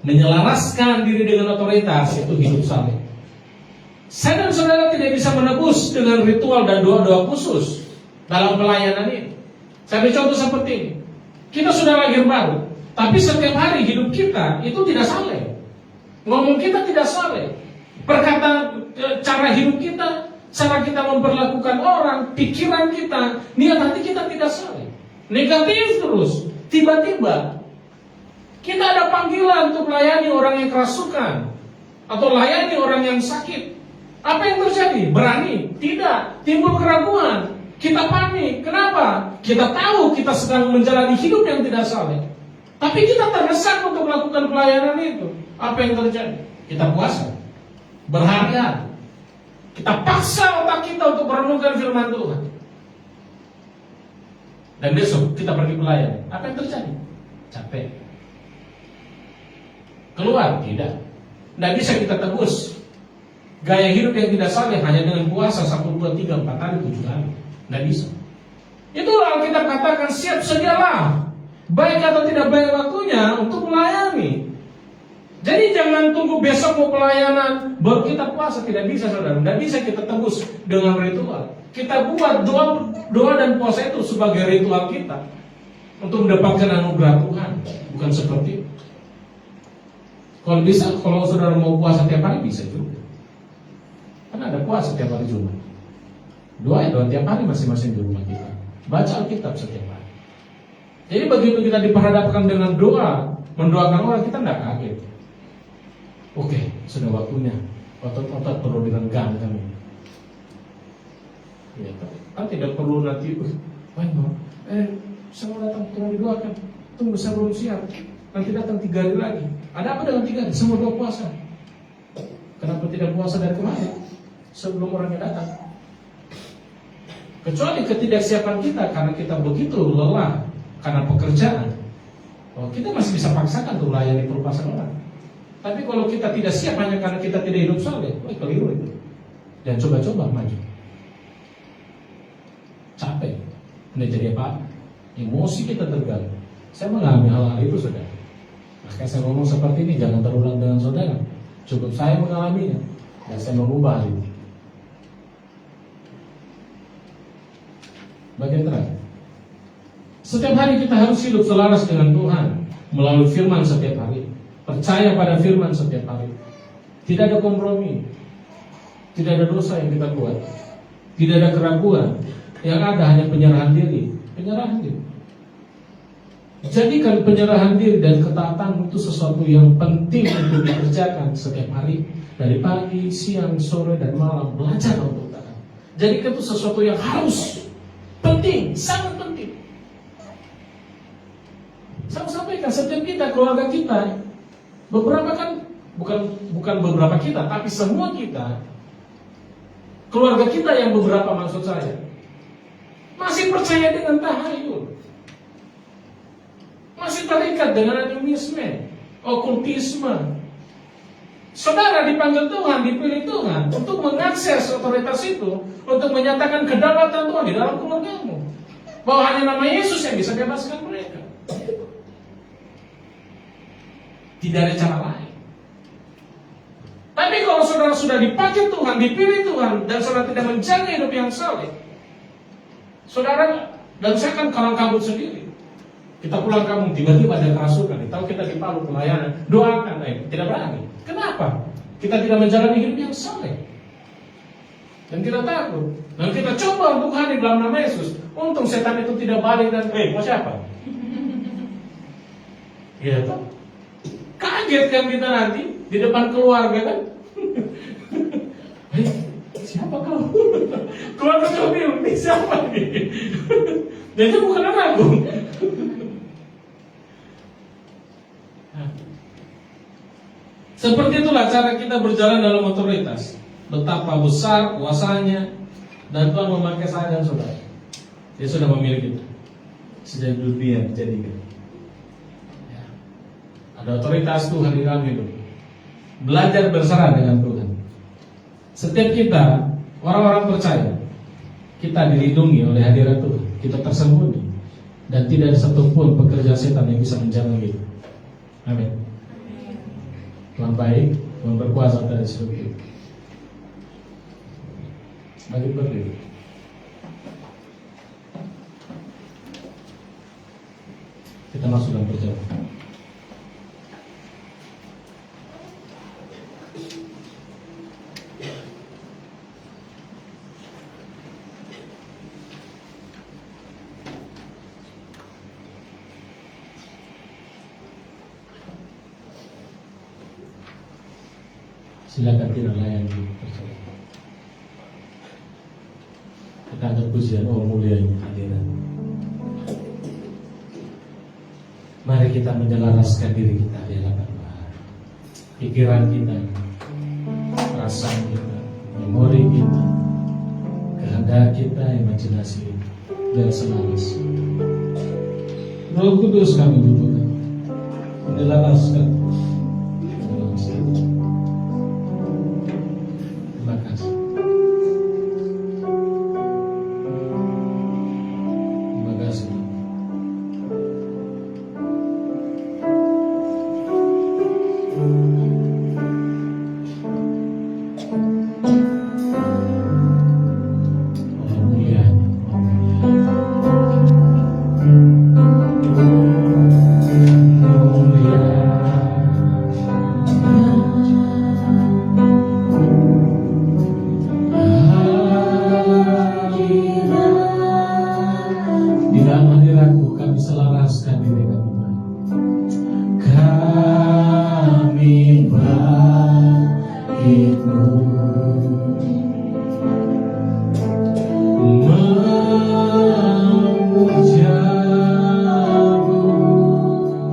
menyelaraskan diri dengan otoritas, itu hidup saleh. Saya dan saudara tidak bisa menebus dengan ritual dan doa-doa khusus dalam pelayanan ini. Saya beri contoh seperti ini. Kita sudah lahir baru, tapi setiap hari hidup kita itu tidak saleh. Ngomong kita tidak saleh. Perkataan, cara hidup kita, cara kita memperlakukan orang, pikiran kita, niat hati kita tidak saleh. Negatif terus. Tiba-tiba kita ada panggilan untuk melayani orang yang kerasukan atau layani orang yang sakit. Apa yang terjadi? Berani? Tidak. Timbul keraguan. Kita panik. Kenapa? Kita tahu kita sedang menjalani hidup yang tidak saleh. Tapi kita terdesak untuk melakukan pelayanan itu. Apa yang terjadi? Kita puasa berhari-hari. Kita paksa otak kita untuk merenungkan firman Tuhan. Dan besok kita pergi pelayanan. Apa yang terjadi? Capek. Keluar? Tidak. Tidak bisa kita tebus gaya hidup yang tidak saleh hanya dengan puasa 1, 2, 3, 4 hari, 7 hari. Tidak bisa. Itulah kita katakan siap sedialah. Baik atau tidak baik waktunya untuk melayani. Jadi jangan tunggu besok mau pelayanan baru kita puasa. Tidak bisa, saudara. Tidak bisa kita tebus dengan ritual. Kita buat doa dan puasa itu sebagai ritual kita untuk mendapatkan anugerah Tuhan. Bukan seperti itu. Kalau bisa, kalau saudara mau puasa tiap hari bisa juga. Karena ada puasa tiap hari Jumat. Doa tiap hari masing-masing di rumah kita. Baca Alkitab setiap hari. Jadi begitu kita diperhadapkan dengan doa, mendoakan orang, kita tidak kaget. Oke, sudah waktunya. Otot-otot perlu direnggangkan. Ya, kan tidak perlu nanti, saya mau datang, tolong didoakan. Tunggu, saya belum siap. Nanti datang 3 hari lagi. Ada apa dengan 3 hari? Semua doa puasa. Kenapa tidak puasa dari kemarin? Sebelum orangnya datang. Kecuali ketidaksiapan kita karena kita begitu lelah karena pekerjaan. Kita masih bisa paksakan untuk melayani perlupasan orang. Tapi kalau kita tidak siap hanya karena kita tidak hidup saleh, keliru itu. Dan coba-coba maju. Capek. Tidak jadi apa-apa. Emosi kita terganggu. Saya mengalami hal-hal itu, saudara. Makanya saya ngomong seperti ini, jangan terulang dengan saudara. Cukup saya mengalaminya dan saya mengubah hal itu. Bagian terakhir, setiap hari kita harus hidup selaras dengan Tuhan melalui firman setiap hari. Percaya pada firman setiap hari. Tidak ada kompromi. Tidak ada dosa yang kita buat. Tidak ada keraguan. Yang ada hanya penyerahan diri. Penyerahan diri. Jadikan penyerahan diri dan ketaatan itu sesuatu yang penting untuk dikerjakan setiap hari. Dari pagi, siang, sore, dan malam. Belajar untuk taat. Jadikan itu sesuatu yang harus. Penting, sangat penting. Saya sampaikan setiap kita, keluarga kita, beberapa kan bukan beberapa kita, tapi semua kita, keluarga kita yang beberapa maksud saya, masih percaya dengan tahayul, masih terikat dengan animisme, okultisme. Saudara dipanggil Tuhan, dipilih Tuhan untuk mengakses otoritas itu, untuk menyatakan kedaulatan Tuhan di dalam keluargamu, bahwa hanya nama Yesus yang bisa bebaskan mereka. Tidak ada cara lain. Tapi kalau saudara sudah dipakai Tuhan, dipilih Tuhan, dan saudara tidak menjaga hidup yang saleh, saudara, dan saya kan kalang kabut sendiri. Kita pulang kampung, tiba-tiba ada kerasukan. Tahu kita di Palu pelayanan, doakan, tidak berani. Kenapa? Kita tidak menjalani hidup yang saleh. Dan kita takut. Dan kita coba untuk hadir dalam nama Yesus. Untung setan itu tidak balik dan, mau siapa? Iya toh? Kaget kan kita nanti di depan keluarga kan? Siapa kau? Keluarga kau bingung, siapa nih? Dan itu bukan anakku. Seperti itulah cara kita berjalan dalam otoritas. Betapa besar kuasanya, dan Tuhan memakai saya dan saudara. Dia sudah memilih kita sejak dunia dijadikan. Ya. Ada otoritas Tuhan di dalam hidup. Belajar berserah dengan Tuhan. Setiap kita, orang-orang percaya, kita dilindungi oleh hadirat Tuhan. Kita tersembunyi, dan tidak ada satupun pekerja setan yang bisa menjaga kita. Amin. Tuhan baik, Tuhan berkuasa atas hidup kita. Mari berdiri. Kita masuk dalam perjalanan. Silakan tidak layani perjalanan. Kita ada pujian, oh mulianya hadirat. Mari Mari kita menyelaraskan diri kita di hadapan Tuhan. Pikiran kita, perasaan kita, memori kita, kehendak kita, imajinasi, biar selaras. Roh Kudus kami butuhkan, menyelaraskan. Terima kasih. Terima kasih. Oh mulia, oh mulia. Di dalam hadiratmu kami selaraskan diri kami, kami baikmu memujamu,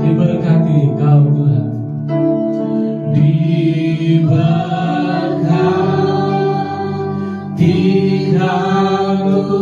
diberkati kau Tuhan, diberkati kau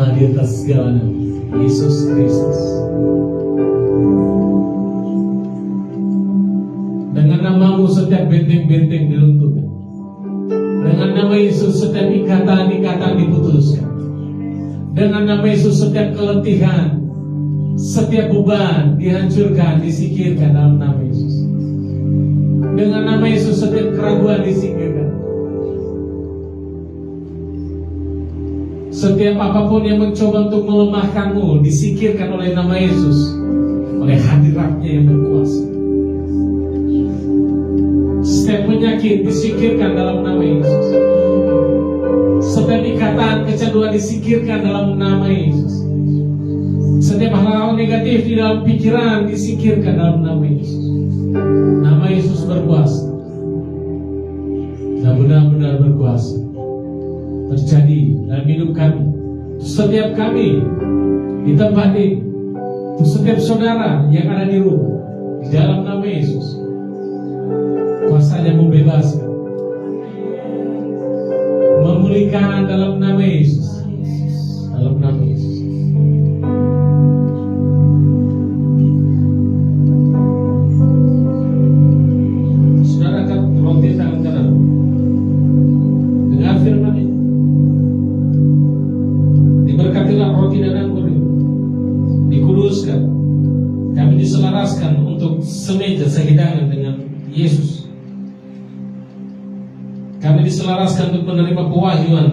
nama di atas segala nama, Yesus Kristus. Dengan namamu setiap benteng-benteng diruntuhkan. Dengan nama Yesus setiap ikatan-ikatan diputuskan. Dengan nama Yesus setiap keletihan, setiap beban dihancurkan, disingkirkan dalam nama Yesus. Dengan nama Yesus setiap keraguan disingkirkan. Setiap apapun yang mencoba untuk melemahkanmu disingkirkan oleh nama Yesus, oleh hadiratnya yang berkuasa. Setiap penyakit disingkirkan dalam nama Yesus. Setiap ikatan kecanduan disingkirkan dalam nama Yesus. Setiap hal-hal negatif di dalam pikiran disingkirkan dalam nama Yesus. Nama Yesus berkuasa dan benar-benar berkuasa terjadi dalam hidup kami, setiap kami di tempat ini, setiap saudara yang ada di rumah, di dalam nama Yesus. Kuasanya membebaskan, memulihkan dalam nama Yesus, dalam nama Yesus. Saudara angkat roti tangan kanan, dengar firman ini. Diberkatilah roti dan anggur ini, dikuduskan, kami diselaraskan untuk semeja sehidangan dengan Yesus. Kami diselaraskan untuk menerima pewahyuan.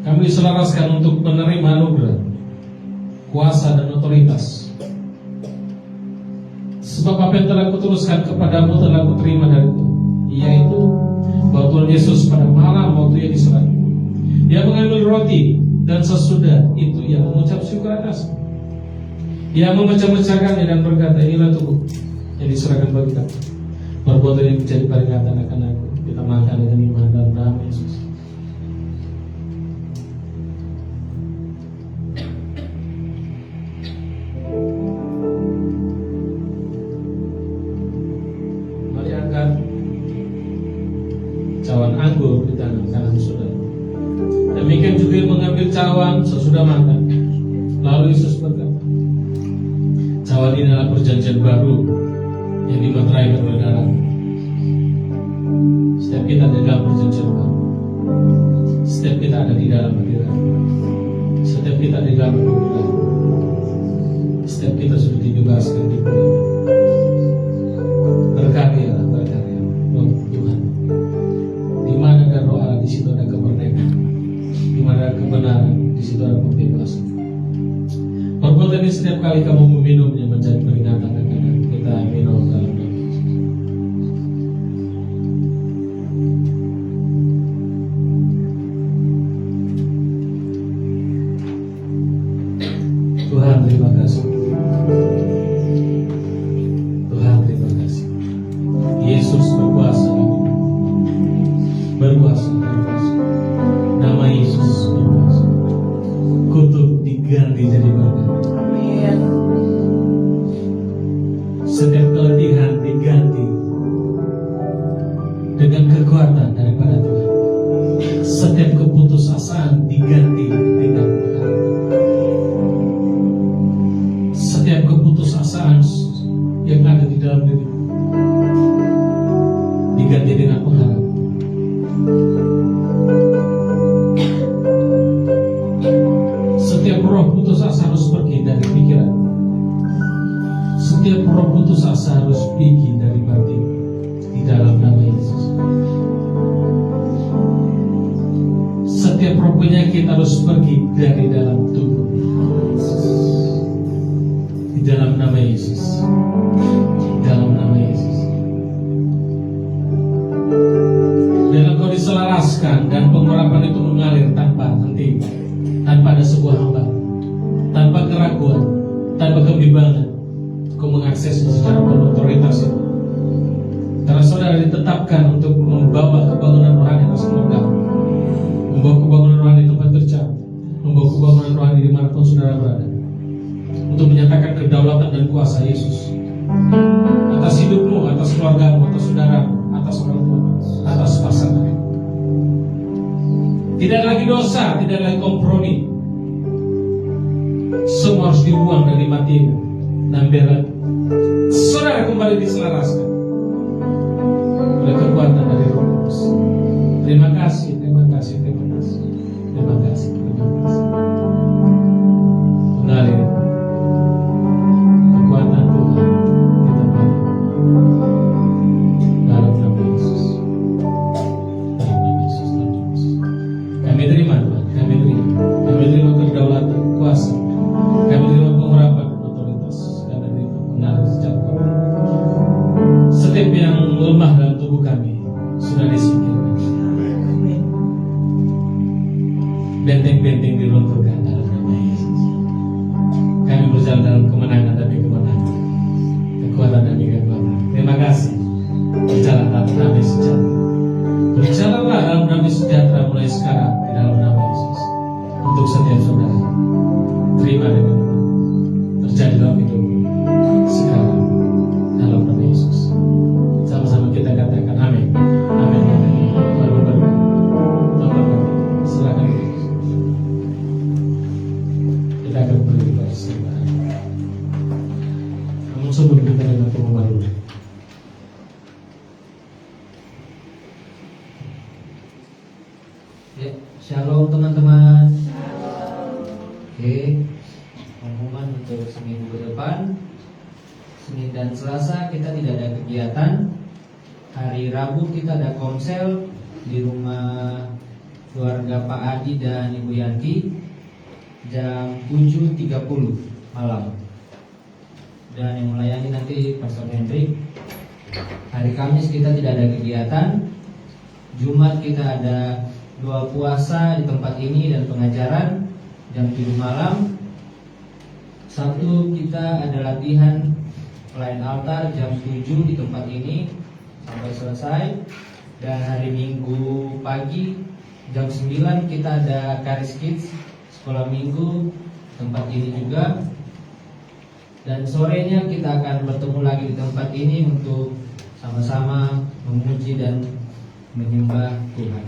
Kami diselaraskan untuk menerima anugerah, kuasa dan otoritas. Sebab apa yang telah kuteruskan kepadamu telah kuterima dari Tuhan, yaitu bahwa Tuhan Yesus pada malam waktu ia diserah, dia mengambil roti dan sesudah itu ia mengucap syukur atas. Ia memecah-mecahkannya dan berkata, inilah tubuh yang diserahkan bagi kamu. Perbuatan yang menjadi peringatan akan aku. Kita makan dengan iman dalam nama Yesus. Mari angkat cawan anggur di tangan kanan saudara. Demikian juga yang mengambil cawan sesudah makan. Lalu Yesus berkata, cawan ini adalah perjanjian baru yang dimateraikan oleh darah. Setiap kita ada di dalam perjanjian baru. Setiap kita ada di dalam hadirat. Setiap kita ada di dalam hadirat. Setiap kita sudah dibebaskan, dipulihkan. Berkaryalah, berkarya, oh Tuhan. Di mana ada roh Allah, di situ ada kemerdekaan. Di mana ada kebenaran, di situ ada pembebasan. Perbuatan ini setiap kali kamu meminumnya menjadi peringatan akan kita minum dalam nama Yesus. Tuhan terima kasih. Tuhan terima kasih. Yesus berkuasa, berkuasa, berkuasa. Nama Yesus berkuasa. Kutuk diganti jadi berkat. Amin. Setiap keletihan diganti dengan kekuatan daripada Tuhan. Setiap keputusasaan diganti dengan pengharapan. Setiap keputusasaan yang ada di dalam diri diganti dengan pengharapan. Setiap roh putus asa harus pergi dari pikiran. Setiap roh putus asa harus pergi dari batin. Di dalam nama Yesus. Setiap roh penyakit harus pergi dari dalam tubuh. Di dalam nama Yesus. Di dalam nama Yesus. Dan engkau diselaraskan dan pengurapan itu mengalir tanpa henti, tanpa ada sebuah hambatan, tanpa keraguan, tanpa kebimbangan. Kau mengaksesnya secara penuh otoritas itu. Karena saudara ditetapkan untuk membawa kebangunan rohani atas keluarga, membawa kebangunan rohani di tempat kerja, membawa kebangunan rohani dimanapun saudara berada, untuk menyatakan kedaulatan dan kuasa Yesus atas hidupmu, atas keluargamu, atas saudaramu, atas orang tua, atas pasangan. Tidak lagi dosa, tidak lagi kompromi, dibuang dan dimatikan, dan biarlah saudara kembali diselaraskan oleh kekuatan dari Roh Kudus. Terima kasih, terima kasih, terima kasih, terima kasih, terima kasih. Mengalir kekuatan Tuhan di tempat ini. Dalam nama Yesus, dalam nama Yesus, dalam nama Yesus. Kami terima Tuhan, kami terima kedaulatan, kuasa, kami terima pengurapan dan otoritas, kami terima mengalir sejak awal. Setiap yang lemah dalam tubuh kami sudah disingkirkan. Benteng-benteng diruntuhkan dalam nama Yesus. Kami berjalan dalam kemenangan demi kemenangan, kekuatan demi kekuatan. Terima kasih. Berjalan dalam damai sejahtera. Berjalanlah dalam damai sejahtera mulai sekarang di dalam nama Yesus. Untuk setiap saudara, terima dengan terjadi dalam hidup sekarang dalam nama Yesus. Sama-sama kita katakan amin. Amin. Amin. Silakan. Kita akan beri persembahan. Namun sebelum kita dengan pengumuman dulu. Ya, shalom teman-teman. Oke, pengumuman untuk seminggu ke depan. Senin dan Selasa kita tidak ada kegiatan. Hari Rabu kita ada komsel di rumah keluarga Pak Adi dan Ibu Yanti jam 7.30 malam. Dan yang melayani nanti Pastor Hendrik. Hari Kamis kita tidak ada kegiatan. Jumat kita ada doa puasa di tempat ini dan pengajaran jam 7 malam. Sabtu kita ada latihan pelayan altar jam 7 di tempat ini sampai selesai. Dan hari Minggu pagi jam 9 kita ada Karis Kids sekolah minggu tempat ini juga. Dan sorenya kita akan bertemu lagi di tempat ini untuk sama-sama memuji dan menyembah Tuhan.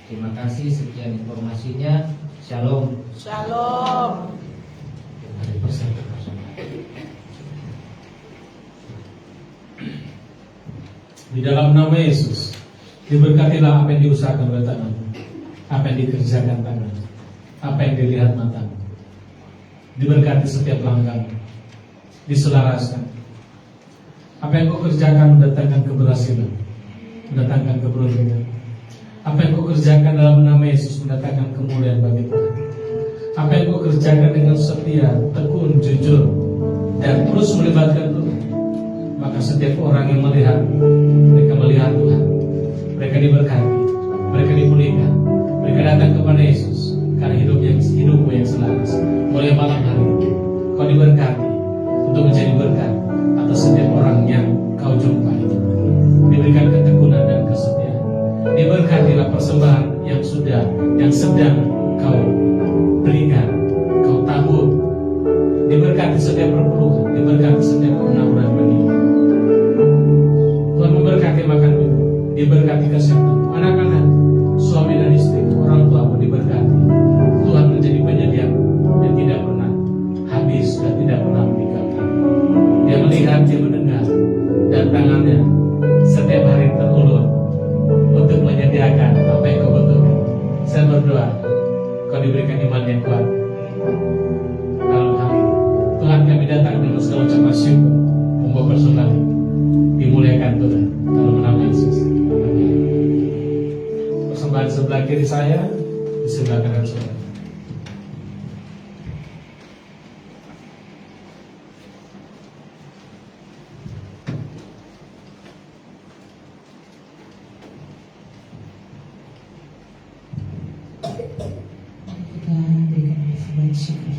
Terima kasih, sekian informasinya. Shalom. Shalom. Hari bersama. Di dalam nama Yesus, diberkatilah apa yang diusahakan oleh tanganmu, apa yang dikerjakan tanganmu, apa yang dilihat matamu. Diberkati setiap langkahmu, diselaraskan. Apa yang kau kerjakan mendatangkan keberhasilan, mendatangkan keberuntungan. Apa yang kau kerjakan dalam nama Yesus mendatangkan kemuliaan bagi Tuhan. Apa yang kau kerjakan dengan setia, tekun, jujur, dan terus melibatkan Tuhan, maka setiap orang yang melihat, mereka melihat Tuhan, mereka diberkati, mereka dipulihkan, mereka datang kepada Yesus karena hidupmu yang selaras. Mulai malam hari kau diberkati untuk menjadi berkat atas setiap orang yang kau jumpai. Diberikan ketekunan dan kesetiaan. Diberkatilah persembahan yang sedang kau berikan, kau tabur. Diberkati setiap perpuluhan, diberkati setiap penaburan benih. Tuhan memberkati makan minum, diberkati kesehatan anak-anak, suami dan istri, orang tua pun diberkati. Tuhan menjadi penyedia yang tidak pernah habis dan tidak pernah meninggalkan. Dia melihat, dia mendengar, dan tangannya setiap hari terulur untuk menyediakan apa yang kau butuhkan. Saya berdoa kau diberikan iman yang kuat dalam hal ini. Tuhan, kami datang dengan segala ucapan syukur, membawa persembahan dimuliakan Tuhan dalam nama Yesus. Persembahan sebelah kiri saya, di sebelah kanan saudara. Kita berikan persembahan syukur.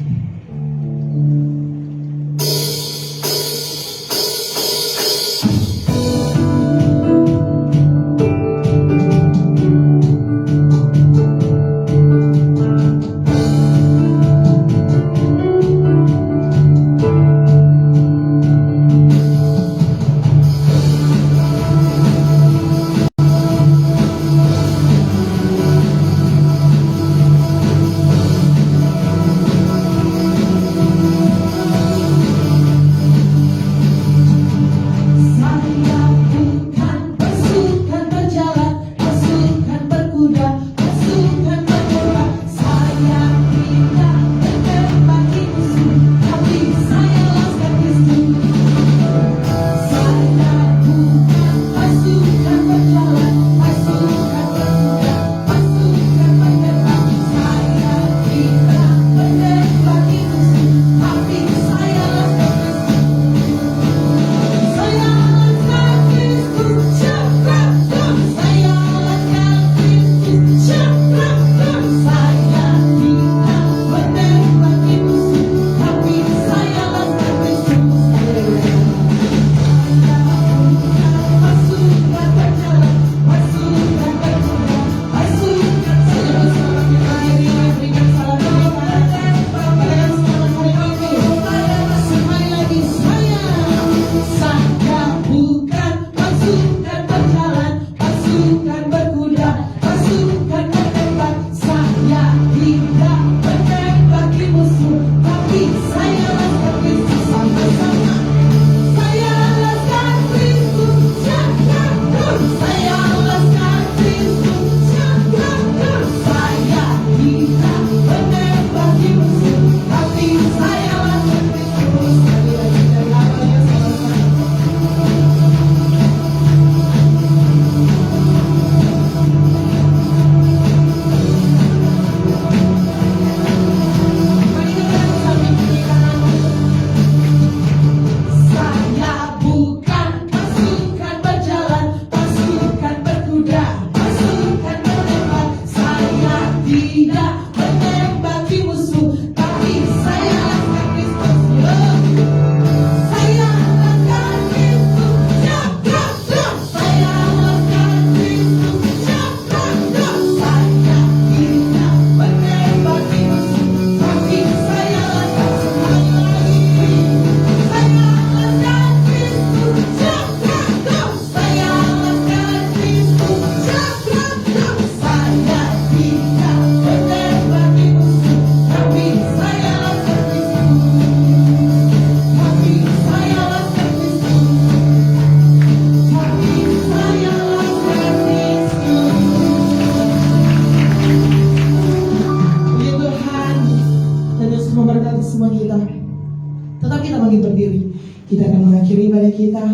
kita akan mengakhiri ibadah kita.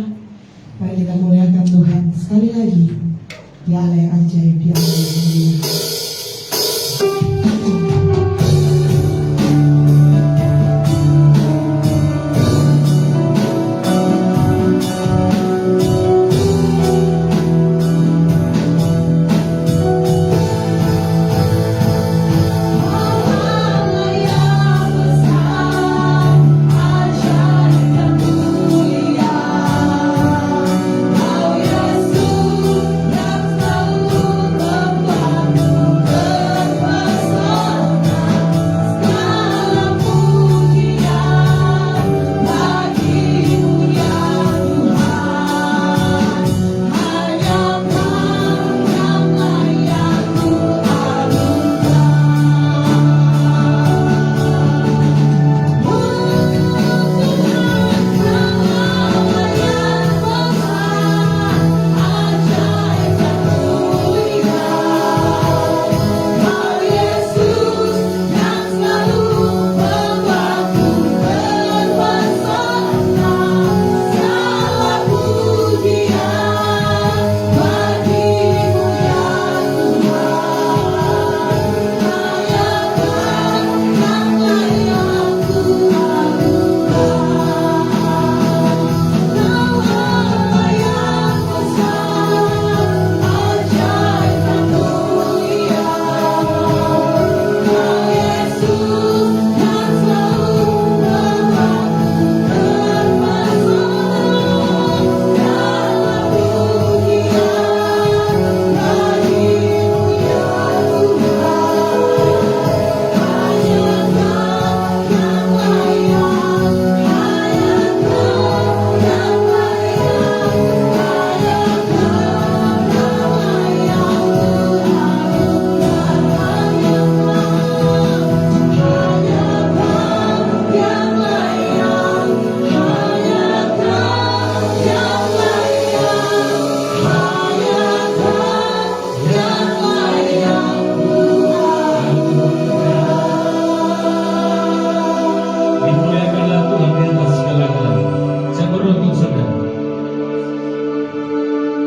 Mari kita muliakan Tuhan sekali lagi. Dia Allah yang ajaib, dia Allah yang mulia.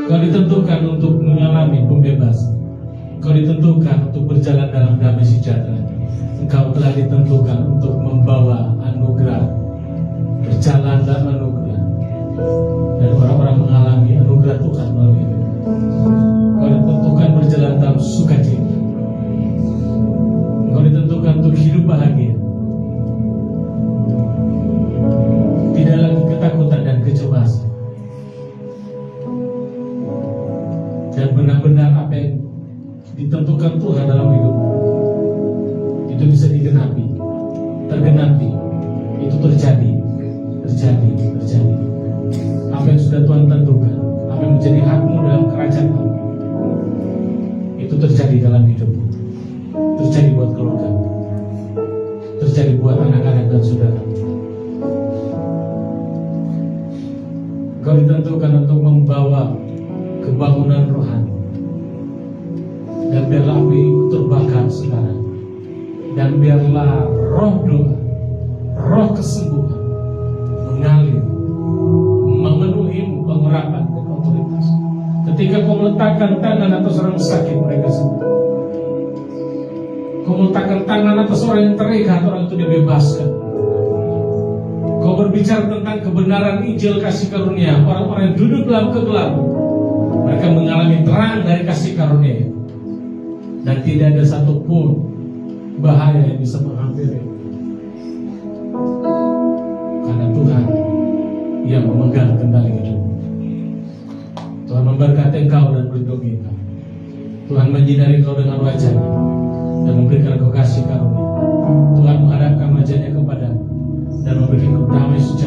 Kau ditentukan untuk mengalami pembebasan. Kau ditentukan untuk berjalan dalam damai sejahtera. Engkau telah ditentukan untuk membawa anugerah, berjalan dalam anugerah, dan orang-orang mengalami anugerah Tuhan melalui hidup. Kau ditentukan berjalan dalam sukacita. Kau ditentukan untuk hidup bahagia. Tidak lagi ketakutan dan kecemasan. Dan benar-benar apa yang ditentukan Tuhan dalam hidup itu bisa digenapi, tergenapi, itu terjadi. Apa yang sudah Tuhan tentukan, apa yang menjadi hakmu dalam kerajaan Allah, itu terjadi dalam hidupmu, terjadi buat keluarga, terjadi buat anak-anak dan saudara. Kau ditentukan untuk membawa kebangunan rohani, dan biarlah api terbakar sekarang, dan biarlah roh doa, roh kesembuhan mengalir, memenuhimu pengurapan dan otoritas. Ketika kau meletakkan tangan atas orang sakit, mereka sembuh. Kau meletakkan tangan atas orang yang terikat, orang itu dibebaskan. Kau berbicara tentang kebenaran Injil kasih karunia, orang-orang yang duduk dalam kegelapan, mereka mengalami terang dari kasih karunia, dan tidak ada satupun bahaya yang bisa menghampiri, karena Tuhan yang memegang kendali hidup. Tuhan memberkati engkau dan melindungi engkau. Tuhan menyinari engkau dengan wajah-Nya dan memberikan engkau kasih karunia. Tuhan menghadapkan wajah-Nya kepadamu dan memberikan damai sejahtera